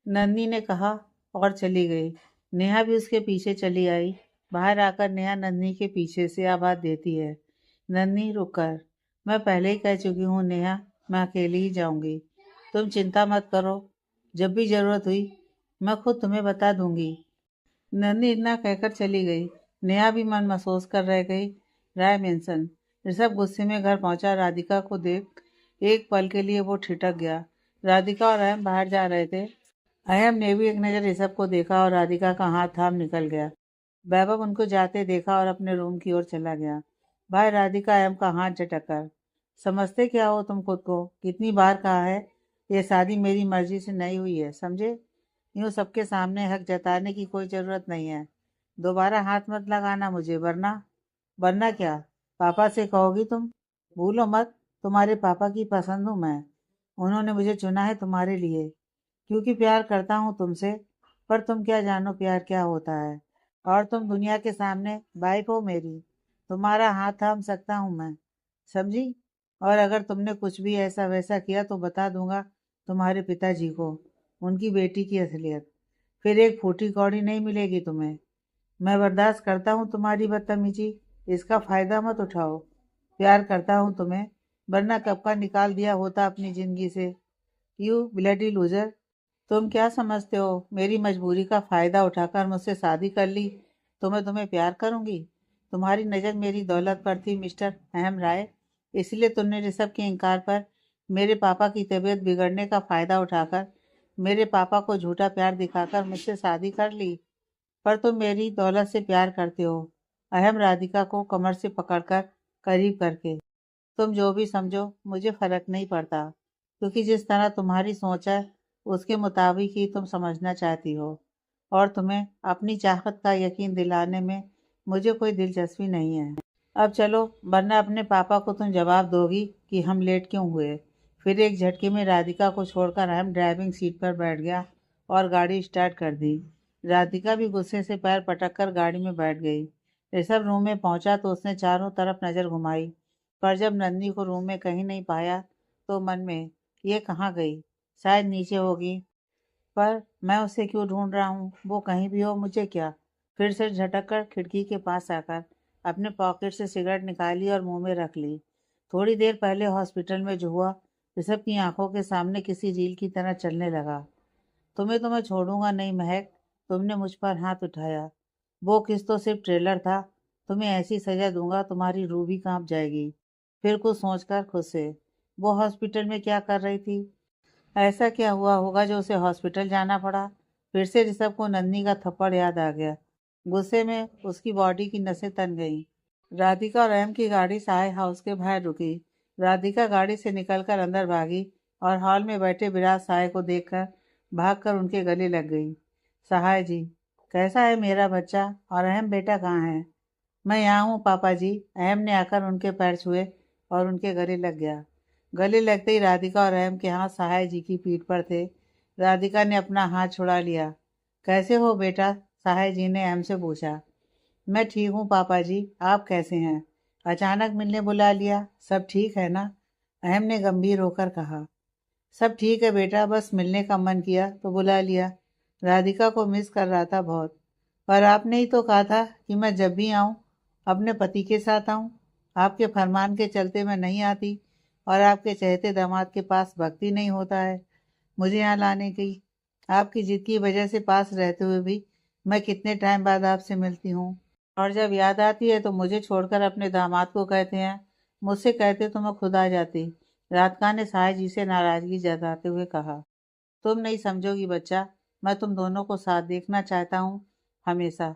Speaker 1: नन्ही ने कहा और चली गई। नेहा भी उसके पीछे चली आई। बाहर आकर नेहा नन्ही के पीछे से आवाज देती है। नन्ही रुक कर, मैं पहले ही कह चुकी हूँ नेहा, मैं अकेली ही जाऊंगी, तुम चिंता मत करो, जब भी जरूरत हुई मैं खुद तुम्हें बता दूंगी। नन्ही इतना कहकर चली गई। नेहा भी मन महसूस कर रह गई। राय मेंशन। ऋषभ गुस्से में घर पहुंचा। राधिका को देख एक पल के लिए वो ठिठक गया। राधिका और अहम बाहर जा रहे थे। अयम ने भी एक नज़र ऋषभ को देखा और राधिका का हाथ थाम निकल गया। वैभव उनको जाते देखा और अपने रूम की ओर चला गया। भाई राधिका अयम का हाथ झटक, समझते क्या हो तुम खुद को? कितनी बार कहा है, ये शादी मेरी मर्जी से नहीं हुई है, समझे? यूं सबके सामने हक जताने की कोई जरूरत नहीं है। दोबारा हाथ मत लगाना मुझे, वरना। वरना क्या? पापा से कहोगी तुम? भूलो मत, तुम्हारे पापा की पसंद हूँ मैं, उन्होंने मुझे चुना है तुम्हारे लिए, क्योंकि प्यार करता हूँ तुमसे। पर तुम क्या जानो प्यार क्या होता है, और तुम दुनिया के सामने वाइफ हो मेरी, तुम्हारा हाथ थाम सकता हूँ मैं, समझी? और अगर तुमने कुछ भी ऐसा वैसा किया तो बता दूंगा तुम्हारे पिताजी को, उनकी बेटी की असलियत। फिर एक फूटी कौड़ी नहीं मिलेगी तुम्हें। मैं बर्दाश्त करता हूँ तुम्हारी बदतमीजी, इसका फायदा मत उठाओ। प्यार करता हूँ तुम्हें, वरना कब का निकाल दिया होता अपनी जिंदगी से। यू ब्लडी लूजर, तुम क्या समझते हो, मेरी मजबूरी का फायदा उठाकर मुझसे शादी कर ली तो मैं तुम्हें प्यार करूंगी? तुम्हारी नज़र मेरी दौलत पर थी मिस्टर अहम राय, इसलिए तुमने ऋषभ के इनकार पर मेरे पापा की तबीयत बिगड़ने का फायदा उठाकर मेरे पापा को झूठा प्यार दिखाकर मुझसे शादी कर ली। पर तुम मेरी दौलत से प्यार करते हो। अहम राधिका को कमर से पकड़कर करीब करके, तुम जो भी समझो मुझे फर्क नहीं पड़ता, क्योंकि जिस तरह तुम्हारी सोच है उसके मुताबिक ही तुम समझना चाहती हो, और तुम्हें अपनी चाहत का यकीन दिलाने में मुझे कोई दिलचस्पी नहीं है। अब चलो, वरना अपने पापा को तुम जवाब दोगी कि हम लेट क्यों हुए। फिर एक झटके में राधिका को छोड़कर अहम ड्राइविंग सीट पर बैठ गया और गाड़ी स्टार्ट कर दी। राधिका भी गुस्से से पैर पटक कर गाड़ी में बैठ गई। ऋषभ रूम में पहुंचा तो उसने चारों तरफ नजर घुमाई, पर जब नंदनी को रूम में कहीं नहीं पाया तो मन में, ये कहाँ गई, शायद नीचे होगी, पर मैं उसे क्यों ढूंढ रहा हूँ, वो कहीं भी हो मुझे क्या। फिर से झटक कर खिड़की के पास आकर अपने पॉकेट से सिगरेट निकाली और मुंह में रख ली। थोड़ी देर पहले हॉस्पिटल में जो हुआ ऋषभ की आंखों के सामने किसी रील की तरह चलने लगा। तुम्हें तो मैं छोड़ूंगा नहीं महक, तुमने मुझ पर हाथ उठाया, वो किस तो सिर्फ ट्रेलर था, तुम्हें ऐसी सजा दूंगा तुम्हारी रूह भी कांप जाएगी। फिर कुछ सोचकर खुद से, वो हॉस्पिटल में क्या कर रही थी? ऐसा क्या हुआ होगा जो उसे हॉस्पिटल जाना पड़ा? फिर से ऋषभ को नन्ही का थप्पड़ याद आ गया। गुस्से में उसकी बॉडी की नसें तन गईं। राधिका और अहम की गाड़ी सहाय हाउस के बाहर रुकी। राधिका गाड़ी से निकलकर अंदर भागी और हॉल में बैठे विराज सहाय को देखकर भागकर उनके गले लग गई। सहाय जी, कैसा है मेरा बच्चा, और अहम बेटा कहाँ है? मैं यहाँ हूँ पापा जी। अहम ने आकर उनके पैर छुए और उनके गले लग गया। गले लगते ही राधिका और अहम के हाथ सहाय जी की पीठ पर थे। राधिका ने अपना हाथ छुड़ा लिया। कैसे हो बेटा? सहाय जी ने अहम से पूछा। मैं ठीक हूँ पापा जी, आप कैसे हैं? अचानक मिलने बुला लिया, सब ठीक है ना? अहम ने गंभीर होकर कहा। सब ठीक है बेटा, बस मिलने का मन किया तो बुला लिया। राधिका को मिस कर रहा था बहुत। पर आपने ही तो कहा था कि मैं जब भी आऊँ अपने पति के साथ आऊँ। आपके फरमान के चलते मैं नहीं आती, और आपके चहेते दामाद के पास वक्त ही नहीं होता है मुझे यहाँ लाने की। आपकी जिद की वजह से पास रहते हुए भी मैं कितने टाइम बाद आपसे मिलती हूँ, और जब याद आती है तो मुझे छोड़कर अपने दामाद को कहते हैं। मुझसे कहते तो मैं खुद आ जाती, राधिका ने साय जी से नाराजगी जताते हुए कहा, तुम नहीं समझोगी बच्चा, मैं तुम दोनों को साथ देखना चाहता हूँ हमेशा।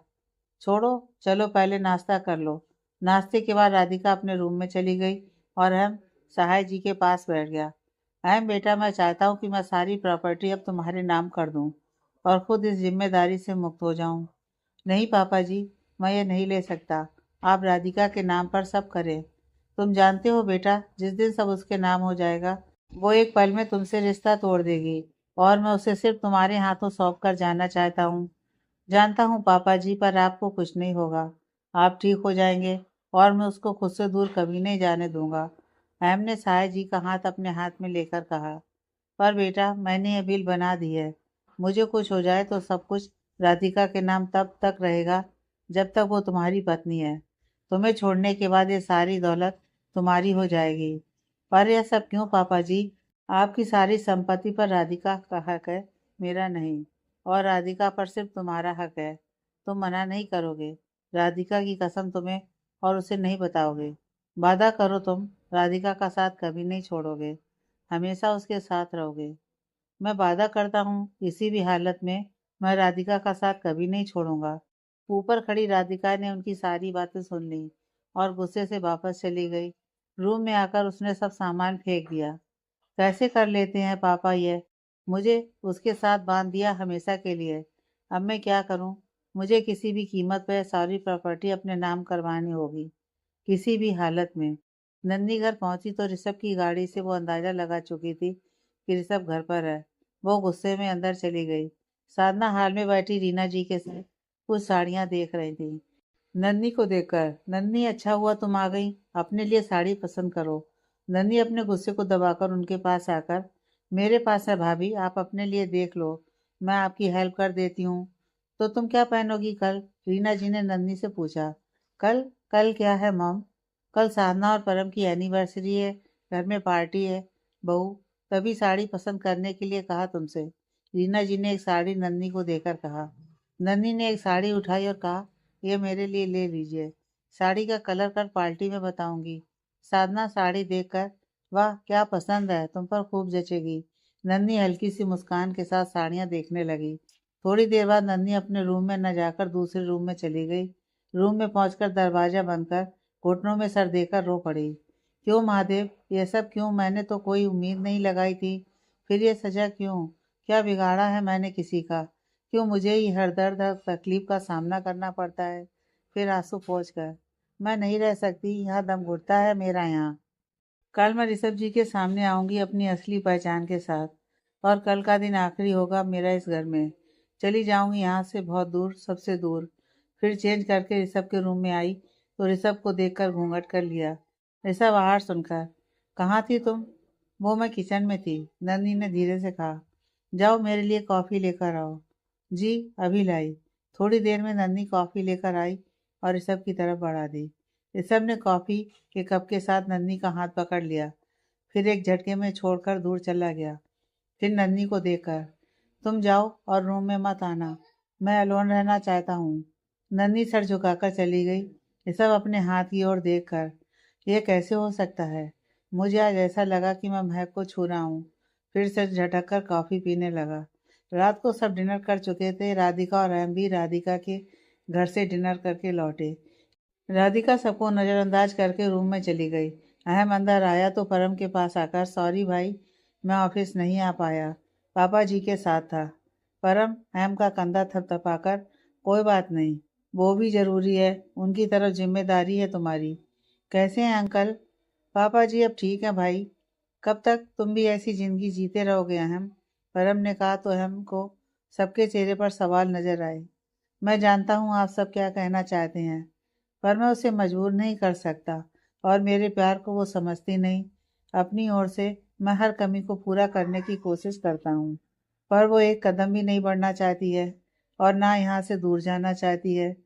Speaker 1: छोड़ो, चलो पहले नाश्ता कर लो। नाश्ते के बाद राधिका अपने रूम में चली गई और हम सहाय जी के पास बैठ गया। अहम बेटा, मैं चाहता हूँ कि मैं सारी प्रॉपर्टी अब तुम्हारे नाम कर दूँ और खुद इस जिम्मेदारी से मुक्त हो जाऊँ। नहीं पापा जी, मैं ये नहीं ले सकता। आप राधिका के नाम पर सब करें। तुम जानते हो बेटा, जिस दिन सब उसके नाम हो जाएगा, वो एक पल में तुमसे रिश्ता तोड़ देगी और मैं उसे सिर्फ तुम्हारे हाथों सौंप कर जाना चाहता हूँ। जानता हूँ पापा जी, पर आपको कुछ नहीं होगा। आप ठीक हो जाएंगे और मैं उसको खुद से दूर कभी नहीं जाने दूंगा। अहम ने साय जी का हाथ अपने हाथ में लेकर कहा, पर बेटा, मैंने ये बिल बना दी है। मुझे कुछ हो जाए तो सब कुछ राधिका के नाम तब तक रहेगा जब तक वो तुम्हारी पत्नी है। तुम्हें छोड़ने के बाद ये सारी दौलत तुम्हारी हो जाएगी। पर यह सब क्यों पापा जी? आपकी सारी संपत्ति पर राधिका का हक है, मेरा नहीं। और राधिका पर सिर्फ तुम्हारा हक है। तुम मना नहीं करोगे? राधिका की कसम तुम्हें और उसे नहीं बताओगे? वादा करो तुम राधिका का साथ कभी नहीं छोड़ोगे, हमेशा उसके साथ रहोगे। मैं वादा करता हूँ, किसी भी हालत में मैं राधिका का साथ कभी नहीं छोड़ूंगा। ऊपर खड़ी राधिका ने उनकी सारी बातें सुन ली और गुस्से से वापस चली गई। रूम में आकर उसने सब सामान फेंक दिया। कैसे कर लेते हैं पापा ये? मुझे उसके साथ बांध दिया हमेशा के लिए। अब मैं क्या करूं? मुझे किसी भी कीमत पर सारी प्रॉपर्टी अपने नाम करवानी होगी, किसी भी हालत में। नन्ही घर पहुंची तो ऋषभ की गाड़ी से वो अंदाजा लगा चुकी थी कि ऋषभ घर पर है। वो गुस्से में अंदर चली गई। साधना हाल में बैठी रीना जी के साथ कुछ साड़ियां देख रही थी। नन्ही को देखकर, नन्ही अच्छा हुआ तुम आ गई, अपने लिए साड़ी पसंद करो। नन्ही अपने गुस्से को दबाकर उनके पास आकर, मेरे पास है भाभी, आप अपने लिए देख लो, मैं आपकी हेल्प कर देती हूँ। तो तुम क्या पहनोगी कल? रीना जी ने नन्ही से पूछा। कल? कल क्या है मॉम? कल साधना और परम की एनिवर्सरी है, घर में पार्टी है बहू, तभी साड़ी पसंद करने के लिए कहा तुमसे। रीना जी ने एक साड़ी नन्ही को देकर कहा। नन्ही ने एक साड़ी उठाई और कहा, ये मेरे लिए ले लीजिए। साड़ी का कलर कर पार्टी में बताऊंगी। साधना साड़ी देखकर, वाह क्या पसंद है, तुम पर खूब जचेगी। नन्ही हल्की सी मुस्कान के साथ साड़ियां देखने लगी। थोड़ी देर बाद नन्ही अपने रूम में न जाकर दूसरे रूम में चली गई। रूम में पहुंचकर दरवाजा बंद कर घुटनों में सर देकर रो पड़ी। क्यों महादेव, ये सब क्यों? मैंने तो कोई उम्मीद नहीं लगाई थी। फिर ये सजा क्यों? क्या बिगाड़ा है मैंने किसी का? क्यों मुझे ही हर दर्द हर तकलीफ का सामना करना पड़ता है? फिर आंसू पोंछ कर, मैं नहीं रह सकती, यहाँ दम घुटता है मेरा यहाँ। कल मैं ऋषभ जी के सामने आऊंगी अपनी असली पहचान के साथ, और कल का दिन आखिरी होगा मेरा इस घर में। चली जाऊंगी यहाँ से बहुत दूर, सबसे दूर। फिर चेंज करके ऋषभ के रूम में आई तो ऋषभ को देखकर घूंघट कर लिया। ऋषभ आवाज सुनकर, कहाँ थी तुम? वो मैं किचन में थी, नंदी ने धीरे से कहा। जाओ मेरे लिए कॉफ़ी लेकर आओ। जी, अभी लाई। थोड़ी देर में नन्ही कॉफ़ी लेकर आई और ऋषभ की तरफ बढ़ा दी। ऋषभ ने कॉफ़ी के कप के साथ नन्ही का हाथ पकड़ लिया, फिर एक झटके में छोड़कर दूर चला गया। फिर नन्ही को देखकर, तुम जाओ और रूम में मत आना, मैं अलोन रहना चाहता हूँ। नन्ही सर झुकाकर चली गई। ऋषभ अपने हाथ की ओर देखकर, यह कैसे हो सकता है? मुझे आज ऐसा लगा कि मैं महक को छू रहा हूँ। फिर से झटक कर कॉफ़ी पीने लगा। रात को सब डिनर कर चुके थे। राधिका और अहम भी राधिका के घर से डिनर करके लौटे। राधिका सबको नज़रअंदाज करके रूम में चली गई। अहम अंदर आया तो परम के पास आकर, सॉरी भाई, मैं ऑफिस नहीं आ पाया, पापा जी के साथ था। परम अहम का कंधा थपथपाकर, कोई बात नहीं, वो भी ज़रूरी है, उनकी तरफ जिम्मेदारी है तुम्हारी। कैसे हैं अंकल? पापा जी अब ठीक है भाई। कब तक तुम भी ऐसी ज़िंदगी जीते रहोगे अहम? परम ने कहा तो अहम को सबके चेहरे पर सवाल नजर आए। मैं जानता हूँ आप सब क्या कहना चाहते हैं, पर मैं उसे मजबूर नहीं कर सकता और मेरे प्यार को वो समझती नहीं। अपनी ओर से मैं हर कमी को पूरा करने की कोशिश करता हूँ, पर वो एक कदम भी नहीं बढ़ना चाहती है और ना यहाँ से दूर जाना चाहती है।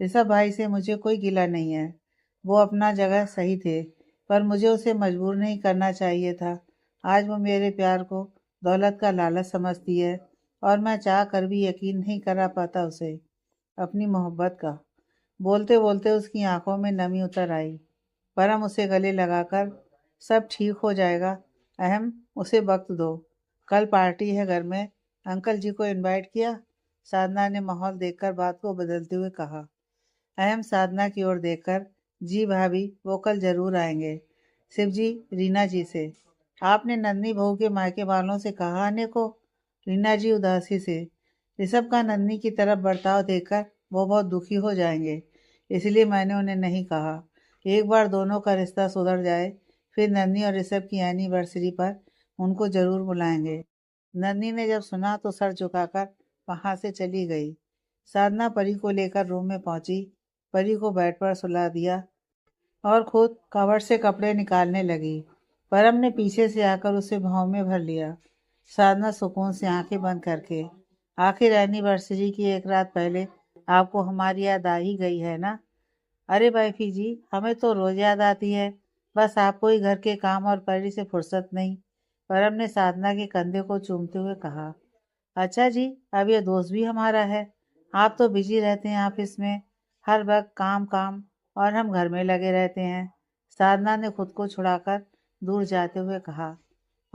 Speaker 1: ऋषभ भाई से मुझे कोई गिला नहीं है, वो अपना जगह सही थे, पर मुझे उसे मजबूर नहीं करना चाहिए था। आज वो मेरे प्यार को दौलत का लालच समझती है और मैं चाह कर भी यकीन नहीं करा पाता उसे अपनी मोहब्बत का। बोलते बोलते उसकी आंखों में नमी उतर आई। परम उसे गले लगाकर, सब ठीक हो जाएगा, अहम, उसे वक्त दो, कल पार्टी है घर में, अंकल जी को इनवाइट किया? साधना ने माहौल देखकर बात को बदलते हुए कहा। अहम साधना की ओर देखकर, जी भाभी, वो कल जरूर आएंगे। शिव जी, रीना जी से, आपने नन्ही बहू के मायके वालों से कहा आने को? रीना जी उदासी से, ऋषभ का नन्ही की तरफ बर्ताव देखकर वो बहुत दुखी हो जाएंगे, इसलिए मैंने उन्हें नहीं कहा। एक बार दोनों का रिश्ता सुधर जाए, फिर नन्ही और ऋषभ की एनिवर्सरी पर उनको जरूर बुलाएंगे। नन्ही ने जब सुना तो सर झुकाकर वहां से चली गई। साधना परी को लेकर रूम में पहुंची, परी को बेड पर सुला दिया और खुद कवर से कपड़े निकालने लगी। परम ने पीछे से आकर उसे भाव में भर लिया। साधना सुकून से आंखें बंद करके, आखिर एनिवर्सरी की एक रात पहले आपको हमारी याद आ ही गई है ना? अरे वाइफी जी, हमें तो रोज याद आती है, बस आपको ही घर के काम और परी से फुर्सत नहीं। परम ने साधना के कंधे को चूमते हुए कहा। अच्छा जी, अब ये दोस्त भी हमारा है। आप तो बिजी रहते हैं ऑफिस में, हर वक्त काम काम, और हम घर में लगे रहते हैं। साधना ने खुद को छुड़ाकर दूर जाते हुए कहा।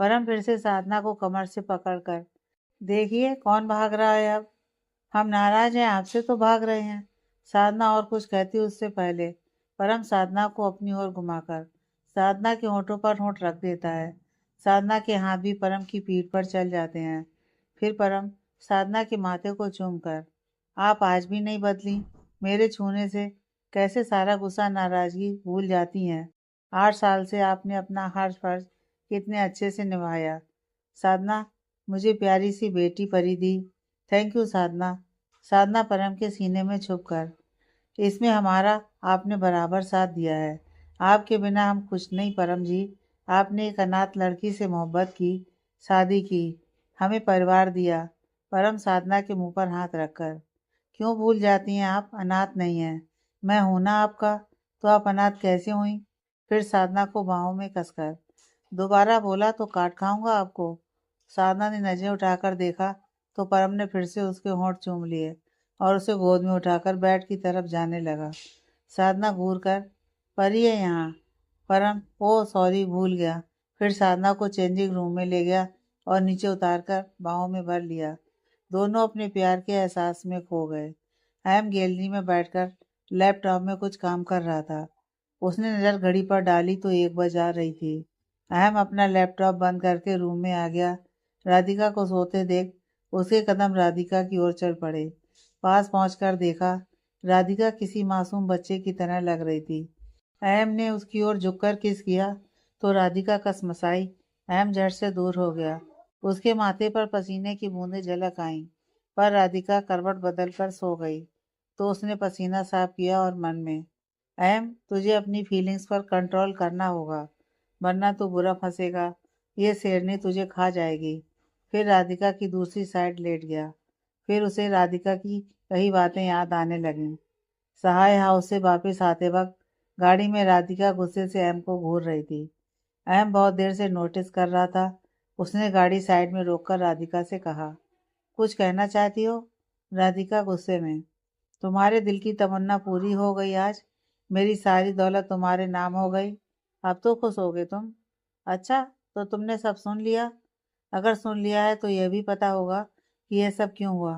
Speaker 1: परम फिर से साधना को कमर से पकड़कर, देखिए कौन भाग रहा है अब? हम नाराज हैं आपसे तो भाग रहे हैं। साधना और कुछ कहती उससे पहले परम साधना को अपनी ओर घुमाकर साधना के होठों पर होठ रख देता है। साधना के हाथ भी परम की पीठ पर चल जाते हैं। फिर परम साधना के माथे को चूमकर, आप आज भी नहीं बदली, मेरे छूने से कैसे सारा गुस्सा नाराजगी भूल जाती हैं। 8 साल से आपने अपना हर फर्ज कितने अच्छे से निभाया। साधना, मुझे प्यारी सी बेटी परी दी। थैंक यू साधना। साधना परम के सीने में छुपकर, इसमें हमारा आपने बराबर साथ दिया है। आपके बिना हम कुछ नहीं परम जी। आपने एक अनाथ लड़की से मोहब्बत की, शादी की, हमें परिवार दिया। परम साधना के मुंह पर हाथ रखकर, क्यों भूल जाती हैं आप, अनाथ नहीं हैं। मैं हूं ना आपका, तो आप अनाथ कैसे हुई? फिर साधना को बाहों में कसकर, दोबारा बोला तो काट खाऊंगा आपको। साधना ने नजरें उठाकर देखा तो परम ने फिर से उसके होंठ चूम लिए और उसे गोद में उठाकर बेड की तरफ जाने लगा। साधना घूर कर, परी है यहाँ। परम, ओ सॉरी, भूल गया। फिर साधना को चेंजिंग रूम में ले गया और नीचे उतारकर बाहों में भर लिया। दोनों अपने प्यार के एहसास में खो गए। अहम गैलरी में बैठकर लैपटॉप में कुछ काम कर रहा था। उसने नजर घड़ी पर डाली तो 1 बज आ रही थी। अहम अपना लैपटॉप बंद करके रूम में आ गया। राधिका को सोते देख उसके कदम राधिका की ओर चल पड़े। पास पहुंचकर देखा, राधिका किसी मासूम बच्चे की तरह लग रही थी। अहम ने उसकी ओर झुककर किस किया तो राधिका कसमसाई। अहम झट से दूर हो गया। उसके माथे पर पसीने की बूंदें झलक आईं, पर राधिका करवट बदलकर सो गई। तो उसने पसीना साफ किया और मन में, अहम, तुझे अपनी फीलिंग्स पर कंट्रोल करना होगा, वरना तू बुरा फंसेगा। ये शेरनी तुझे खा जाएगी। फिर राधिका की दूसरी साइड लेट गया। फिर उसे राधिका की कई बातें याद आने लगीं। सहाय हाउस से वापस आते वक्त गाड़ी में राधिका गुस्से से अहम को घूर रही थी। अहम बहुत देर से नोटिस कर रहा था। उसने गाड़ी साइड में रोककर राधिका से कहा, कुछ कहना चाहती हो? राधिका गुस्से में, तुम्हारे दिल की तमन्ना पूरी हो गई आज। मेरी सारी दौलत तुम्हारे नाम हो गई। अब तो खुश होगे तुम। अच्छा, तो तुमने सब सुन लिया? अगर सुन लिया है तो यह भी पता होगा कि यह सब क्यों हुआ।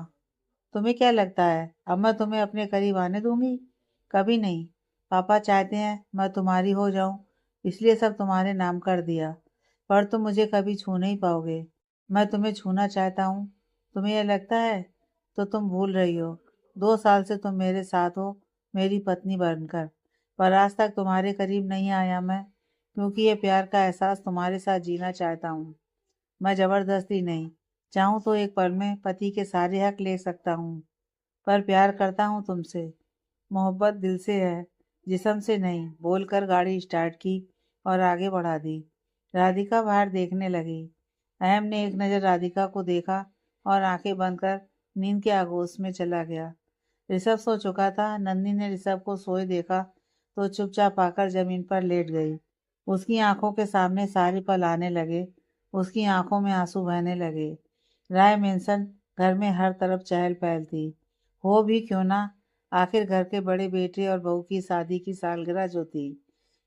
Speaker 1: तुम्हें क्या लगता है अब मैं तुम्हें अपने करीब आने दूंगी? कभी नहीं। पापा चाहते हैं मैं तुम्हारी हो जाऊं, इसलिए सब तुम्हारे नाम कर दिया। पर तुम मुझे कभी छू नहीं पाओगे। मैं तुम्हें छूना चाहता हूँ। तुम्हें यह लगता है तो तुम भूल रही हो। 2 साल से तुम मेरे साथ हो, मेरी पत्नी बनकर, पर आज तक तुम्हारे करीब नहीं आया मैं, क्योंकि ये प्यार का एहसास तुम्हारे साथ जीना चाहता हूँ। मैं जबरदस्ती नहीं, चाहूँ तो एक पल में पति के सारे हक ले सकता हूँ। पर प्यार करता हूँ तुमसे। मोहब्बत दिल से है, जिस्म से नहीं, बोलकर गाड़ी स्टार्ट की और आगे बढ़ा दी। राधिका बाहर देखने लगी। अहम ने एक नज़र राधिका को देखा और आंखें बंद कर नींद के आगोश में चला गया। ऋषभ सो चुका था। नंदी ने ऋषभ को सोए देखा तो चुपचाप आकर जमीन पर लेट गई। उसकी आंखों के सामने सारे पल आने लगे। उसकी आंखों में आंसू बहने लगे। राय मेंशन घर में हर तरफ चहल पहल थी। हो भी क्यों ना, आखिर घर के बड़े बेटे और बहू की शादी की सालगिरह जो थी।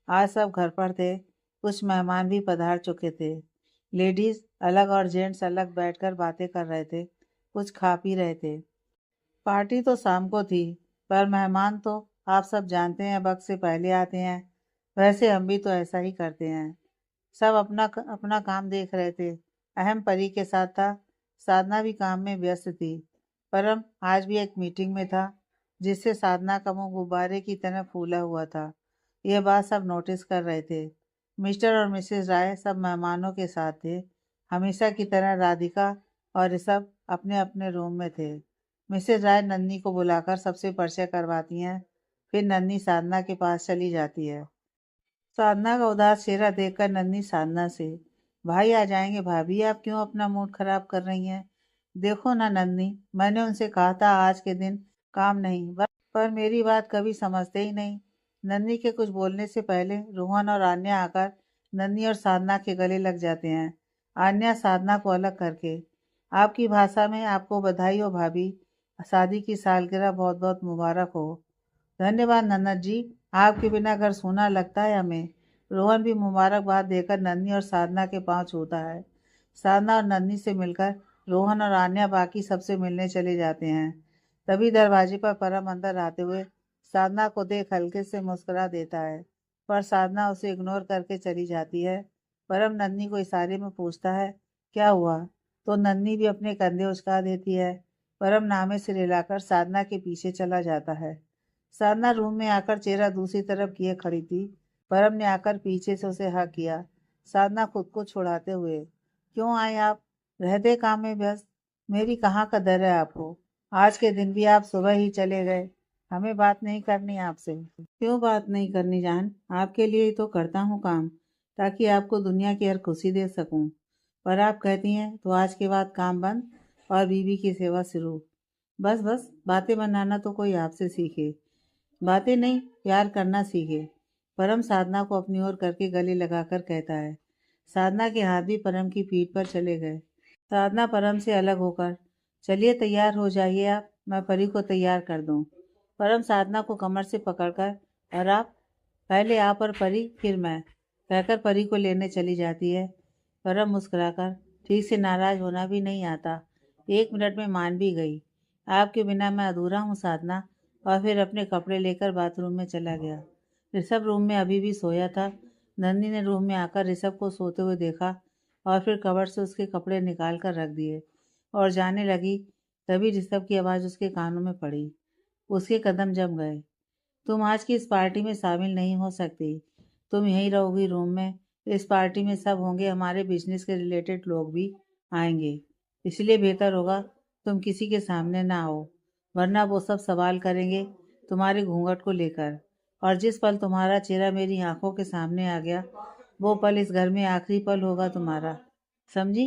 Speaker 1: आज सब घर पर थे। कुछ मेहमान भी पधार चुके थे। लेडीज अलग और जेंट्स अलग बैठकर बातें कर रहे थे, कुछ खा पी रहे थे। पार्टी तो शाम को थी, पर मेहमान तो आप सब जानते हैं वक्त से पहले आते हैं। वैसे हम भी तो ऐसा ही करते हैं। सब अपना अपना काम देख रहे थे। अहम परी के साथ था। साधना भी काम में व्यस्त थी। परम आज भी एक मीटिंग में था, जिससे साधना का मुंह गुब्बारे की तरह फूला हुआ था। यह बात सब नोटिस कर रहे थे। मिस्टर और मिसेस राय सब मेहमानों के साथ थे। हमेशा की तरह राधिका और ऋषभ अपने अपने रूम में थे। मिसेस राय नन्नी को बुलाकर सबसे परिचय करवाती हैं, फिर नन्नी साधना के पास चली जाती है। साधना का उदास चेहरा देखकर नन्ही साधना से, भाई आ जाएंगे भाभी, आप क्यों अपना मूड खराब कर रही हैं? देखो ना नन्ही, मैंने उनसे कहा था आज के दिन काम नहीं, पर मेरी बात कभी समझते ही नहीं। नन्ही के कुछ बोलने से पहले रोहन और आन्या आकर नन्ही और साधना के गले लग जाते हैं। आन्या साधना को अलग करके, आपकी भाषा में आपको बधाई हो भाभी, शादी की सालगिरह बहुत बहुत मुबारक हो। धन्यवाद नन्नत जी, आपके बिना घर सूना लगता है हमें। रोहन भी मुबारकबाद देकर नन्ही और साधना के पांव छूता है। साधना और नन्ही से मिलकर रोहन और आन्या बाकी सबसे मिलने चले जाते हैं। तभी दरवाजे पर परम अंदर आते हुए साधना को देख हल्के से मुस्कुरा देता है, पर साधना उसे इग्नोर करके चली जाती है। परम नन्ही को इशारे में पूछता है, क्या हुआ? तो नन्ही भी अपने कंधे उचका देती है। परम नामे से रिलाकर साधना के पीछे चला जाता है। साधना रूम में आकर चेहरा दूसरी तरफ किए खड़ी थी। परम ने आकर पीछे से उसे हक किया। साधना खुद को छुड़ाते हुए, क्यों आए आप? रहते काम में व्यस्त। मेरी कहाँ कदर है आपको? आज के दिन भी आप सुबह ही चले गए। हमें बात नहीं करनी आपसे। क्यों बात नहीं करनी जान? आपके लिए ही तो करता हूँ काम, ताकि आपको दुनिया की हर खुशी दे सकूं। पर आप कहती हैं तो आज के बाद काम बंद और बीवी की सेवा शुरू। बस बस, बातें बनाना तो कोई आपसे सीखे, बातें नहीं प्यार करना सीखे। परम साधना को अपनी ओर करके गले लगाकर कहता है। साधना के हाथ भी परम की पीठ पर चले गए। साधना परम से अलग होकर, चलिए तैयार हो जाइए आप, मैं परी को तैयार कर दूं। परम साधना को कमर से पकड़कर, और आप? पहले आप और परी फिर मैं, कहकर परी को लेने चली जाती है। परम मुस्कुराकर, ठीक से नाराज होना भी नहीं आता, 1 मिनट में मान भी गई। आपके बिना मैं अधूरा हूँ साधना। और फिर अपने कपड़े लेकर बाथरूम में चला गया। ऋषभ रूम में अभी भी सोया था। नंदी ने रूम में आकर ऋषभ को सोते हुए देखा और फिर कवर से उसके कपड़े निकाल कर रख दिए और जाने लगी। तभी ऋषभ की आवाज़ उसके कानों में पड़ी। उसके कदम जम गए। तुम आज की इस पार्टी में शामिल नहीं हो सकती। तुम यहीं रहोगी रूम में। इस पार्टी में सब होंगे, हमारे बिजनेस के रिलेटेड लोग भी आएंगे। इसलिए बेहतर होगा तुम किसी के सामने ना आओ, वरना वो सब सवाल करेंगे तुम्हारे घूंघट को लेकर। और जिस पल तुम्हारा चेहरा मेरी आंखों के सामने आ गया, वो पल इस घर में आखिरी पल होगा तुम्हारा। समझी?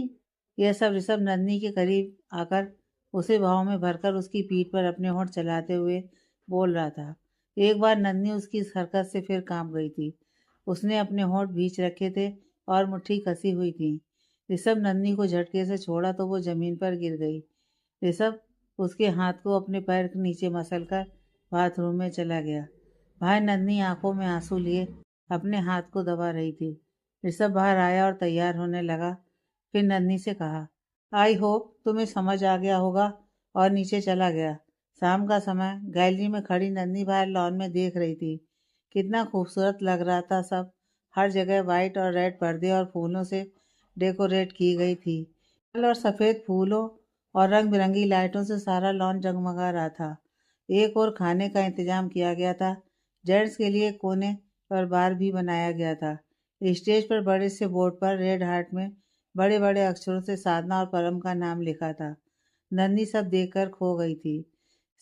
Speaker 1: यह सब ऋषभ नंदनी के करीब आकर उसे भाव में भरकर उसकी पीठ पर अपने होंठ चलाते हुए बोल रहा था। एक बार नन्ही उसकी इस हरकत से फिर कांप गई थी। उसने अपने होंठ भींच रखे थे और मुट्ठी कसी हुई थी। ऋषभ नन्ही को झटके से छोड़ा तो वो जमीन पर गिर गई। ऋषभ उसके हाथ को अपने पैर के नीचे मसलकर बाथरूम में चला गया। भाई नन्ही आंखों में आंसू लिए अपने हाथ को दबा रही थी। ऋषभ बाहर आया और तैयार होने लगा। फिर नन्ही से कहा, आई होप तुम्हें समझ आ गया होगा, और नीचे चला गया। शाम का समय गैलरी में खड़ी नन्ही बाहर लॉन में देख रही थी। कितना खूबसूरत लग रहा था सब। हर जगह वाइट और रेड पर्दे और फूलों से डेकोरेट की गई थी। लाल और सफ़ेद फूलों और रंग बिरंगी लाइटों से सारा लॉन जगमगा रहा था। एक और खाने का इंतजाम किया गया था। जेंट्स के लिए कोने पर बार भी बनाया गया था। स्टेज पर बड़े से बोर्ड पर रेड हार्ट में बड़े बड़े अक्षरों से साधना और परम का नाम लिखा था। नन्ही सब देखकर खो गई थी।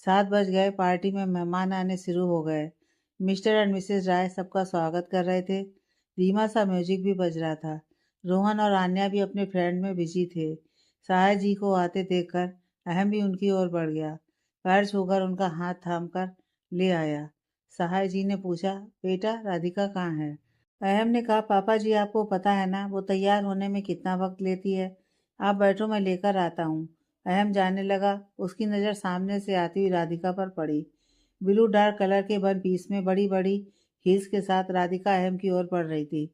Speaker 1: 7 बज गए। पार्टी में मेहमान आने शुरू हो गए। मिस्टर एंड मिसेस राय सबका स्वागत कर रहे थे। धीमा सा म्यूजिक भी बज रहा था। रोहन और आन्या भी अपने फ्रेंड में बिजी थे। साया जी को आते देखकर अहम भी उनकी ओर बढ़ गया। पैर छूकर उनका हाथ थामकर ले आया। सहाय जी ने पूछा, बेटा राधिका कहाँ है? अहम ने कहा, पापा जी आपको पता है ना वो तैयार होने में कितना वक्त लेती है। आप बैठो, मैं लेकर आता हूँ। अहम जाने लगा। उसकी नज़र सामने से आती हुई राधिका पर पड़ी। ब्लू डार्क कलर के वन पीस में बड़ी बड़ी हील्स के साथ राधिका अहम की ओर बढ़ रही थी।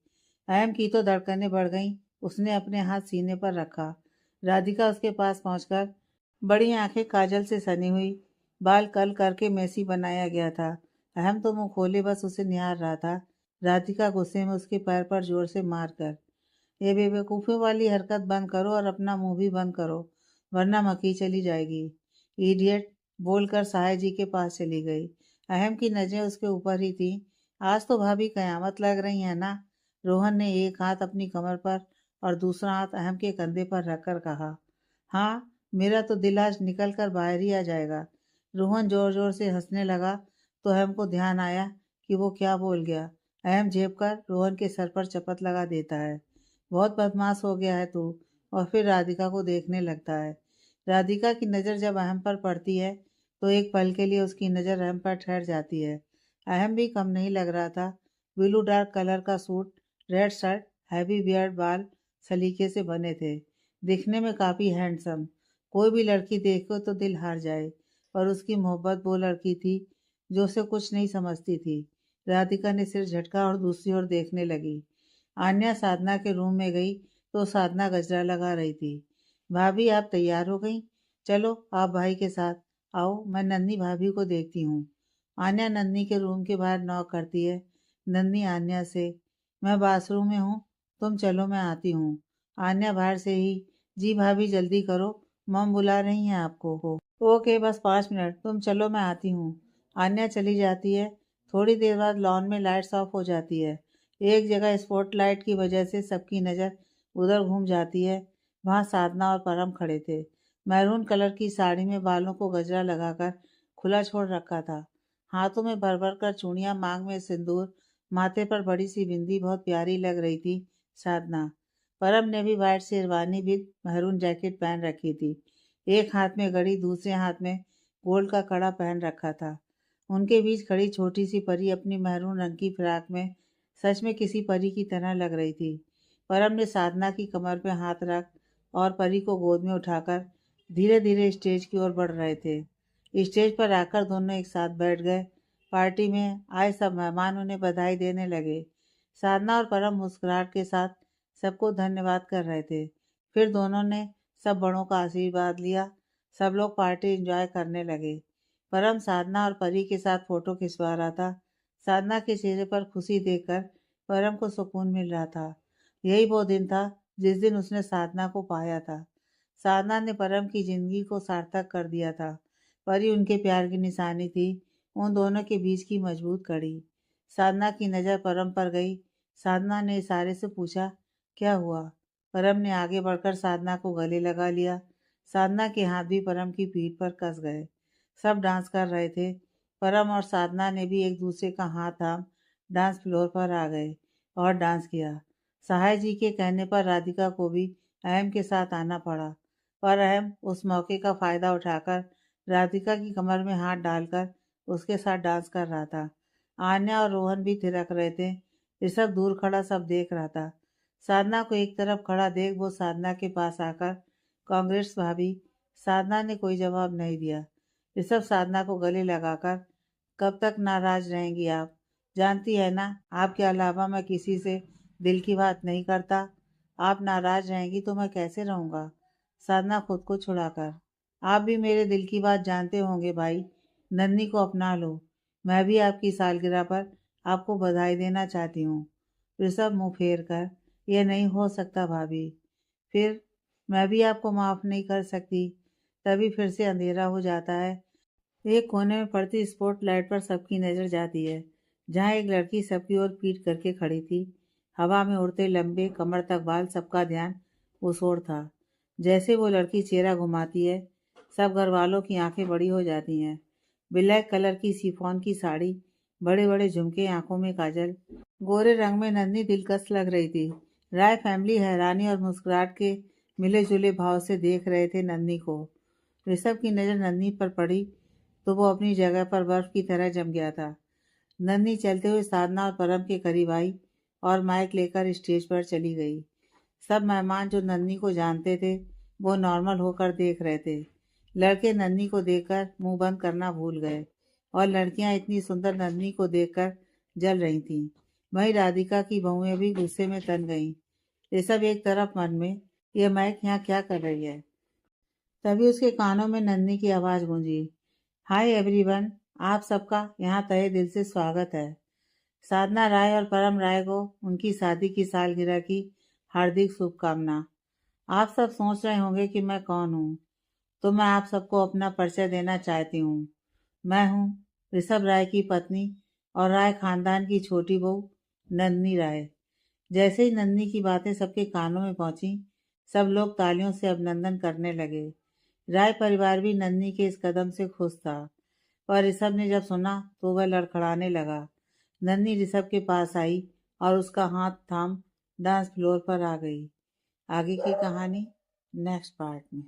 Speaker 1: अहम की तो धड़कनें बढ़ गईं। उसने अपने हाथ सीने पर रखा। राधिका उसके पास पहुंचकर बड़ी आंखें काजल से सनी हुई, बाल कल करके मेसी बनाया गया था। अहम तो मुंह खोले बस उसे निहार रहा था। राधिका गुस्से में उसके पैर पर जोर से मारकर, ये बेवकूफ़ी वाली हरकत बंद करो और अपना मुंह भी बंद करो, वरना मक्खी चली जाएगी। इडियट, बोलकर साहे जी के पास चली गई। अहम की नजरें उसके ऊपर ही थी। आज तो भाभी कयामत लग रही है ना। रोहन ने एक हाथ अपनी कमर पर और दूसरा हाथ अहम के कंधे पर रखकर कहा। हाँ, मेरा तो दिल आज निकल कर बाहर ही आ जाएगा। रोहन जोर जोर से हंसने लगा तो अहम को ध्यान आया कि वो क्या बोल गया। अहम झेप कर रोहन के सर पर चपत लगा देता है। बहुत बदमाश हो गया है तू। और फिर राधिका को देखने लगता है। राधिका की नज़र जब अहम पर पड़ती है तो एक पल के लिए उसकी नज़र अहम पर ठहर जाती है। अहम भी कम नहीं लग रहा था। ब्लू डार्क कलर का suit, red shirt, heavy beard, बाल सलीके से बने थे, दिखने में काफ़ी हैंडसम। कोई भी लड़की देखो तो दिल हार जाए, पर उसकी मोहब्बत वो लड़की थी जो उसे कुछ नहीं समझती थी। राधिका ने सिर झटका और दूसरी ओर देखने लगी। आन्या साधना के रूम में गई तो साधना गजरा लगा रही थी। भाभी, आप तैयार हो गई? चलो आप भाई के साथ आओ, मैं नन्ही भाभी को देखती हूँ। आन्या नन्ही के रूम के बाहर नॉक करती है। नन्ही आन्या से, मैं बाथरूम में हूँ, तुम चलो मैं आती हूँ। आन्या बाहर से ही, जी भाभी जल्दी करो, मम बुला रही हैं आपको हो। ओके, बस 5 मिनट, तुम चलो मैं आती हूँ। आन्या चली जाती है। थोड़ी देर बाद लॉन में लाइट्स ऑफ हो जाती है। एक जगह स्पॉटलाइट की वजह से सबकी नज़र उधर घूम जाती है। वहाँ साधना और परम खड़े थे। मैरून कलर की साड़ी में बालों को गजरा लगाकर खुला छोड़ रखा था। हाथों में भर भर कर चूड़ियाँ, मांग में सिंदूर, माथे पर बड़ी सी बिंदी, बहुत प्यारी लग रही थी साधना। परम ने भी white sherwani with maroon jacket पहन रखी थी। एक हाथ में घड़ी, दूसरे हाथ में गोल्ड का कड़ा पहन रखा था। उनके बीच खड़ी छोटी सी परी अपनी मैरून रंग की फ्रॉक में सच में किसी परी की तरह लग रही थी। परम ने साधना की कमर पे हाथ रख और परी को गोद में उठाकर धीरे धीरे स्टेज की ओर बढ़ रहे थे। स्टेज पर आकर दोनों एक साथ बैठ गए। पार्टी में आए सब मेहमान उन्हें बधाई देने लगे। साधना और परम मुस्कुराहट के साथ सबको धन्यवाद कर रहे थे। फिर दोनों ने सब बड़ों का आशीर्वाद लिया। सब लोग पार्टी एंजॉय करने लगे। परम साधना और परी के साथ फोटो खिंचवा रहा था। साधना के चेहरे पर खुशी देखकर परम को सुकून मिल रहा था। यही वो दिन था जिस दिन उसने साधना को पाया था। साधना ने परम की जिंदगी को सार्थक कर दिया था। परी उनके प्यार की निशानी थी, उन दोनों के बीच की मजबूत कड़ी। साधना की नज़र परम पर गई। साधना ने इशारे से पूछा, क्या हुआ? परम ने आगे बढ़कर साधना को गले लगा लिया। साधना के हाथ भी परम की पीठ पर कस गए। सब डांस कर रहे थे। परम और साधना ने भी एक दूसरे का हाथ थाम डांस फ्लोर पर आ गए और डांस किया। सहाय जी के कहने पर राधिका को भी अहम के साथ आना पड़ा, पर अहम उस मौके का फायदा उठाकर राधिका की कमर में हाथ डालकर उसके साथ डांस कर रहा था। आन्या और रोहन भी थिरक रहे थे। ऋषभ दूर खड़ा सब देख रहा था। साधना को एक तरफ खड़ा देख वो साधना के पास आकर, कांग्रेस भाभी। साधना ने कोई जवाब नहीं दिया। ऋषभ साधना को गले लगाकर, कब तक नाराज रहेंगी आप? जानती है ना, आपके अलावा मैं किसी से दिल की बात नहीं करता। आप नाराज रहेंगी तो मैं कैसे रहूँगा? साधना खुद को छुड़ाकर, आप भी मेरे दिल की बात जानते होंगे भाई। नन्ही को अपना लो। मैं भी आपकी सालगिरह पर आपको बधाई देना चाहती हूँ। ऋषभ मुंह फेर कर, यह नहीं हो सकता भाभी। फिर मैं भी आपको माफ़ नहीं कर सकती। तभी फिर से अंधेरा हो जाता है। एक कोने में पड़ती स्पॉटलाइट पर सबकी नजर जाती है, जहाँ एक लड़की सबकी ओर पीठ करके खड़ी थी। हवा में उड़ते लंबे कमर तक बाल, सबका ध्यान उस ओर था। जैसे वो लड़की चेहरा घुमाती है, सब घर वालों की आंखें बड़ी हो जाती हैं। ब्लैक कलर की शिफॉन की साड़ी, बड़े बड़े झुमके, आंखों में काजल, गोरे रंग में नन्ही दिलकश लग रही थी। राय फैमिली हैरानी और मुस्कुराहट के मिले जुले भाव से देख रहे थे नन्ही को। ऋषभ की नज़र नन्ही पर पड़ी तो वो अपनी जगह पर बर्फ की तरह जम गया था। नन्ही चलते हुए साधना और परम के करीब आई और माइक लेकर स्टेज पर चली गई। सब मेहमान जो नन्ही को जानते थे वो नॉर्मल होकर देख रहे थे। लड़के नन्ही को देखकर मुंह बंद करना भूल गए और लड़कियां इतनी सुंदर नन्ही को देखकर जल रही थीं। वहीं राधिका की बहुएं भी गुस्से में तन गईं। ऋषभ एक तरफ मन में, यह महक यहाँ क्या कर रही है। तभी उसके कानों में नन्ही की आवाज़ गूंजी, हाय एवरीवन, आप सबका यहाँ तहे दिल से स्वागत है। साधना राय और परम राय को उनकी शादी की सालगिरह की हार्दिक शुभकामना। आप सब सोच रहे होंगे कि मैं कौन हूँ, तो मैं आप सबको अपना परिचय देना चाहती हूँ। मैं हूँ ऋषभ राय की पत्नी और राय खानदान की छोटी बहू नन्ही राय। जैसे ही नन्ही की बातें सबके कानों में पहुंची, सब लोग तालियों से अभिनंदन करने लगे। राय परिवार भी नन्ही के इस कदम से खुश था, पर ऋषभ ने जब सुना तो वह लड़खड़ाने लगा। नन्ही ऋषभ के पास आई और उसका हाथ थाम डांस फ्लोर पर आ गई। आगे की कहानी नेक्स्ट पार्ट में।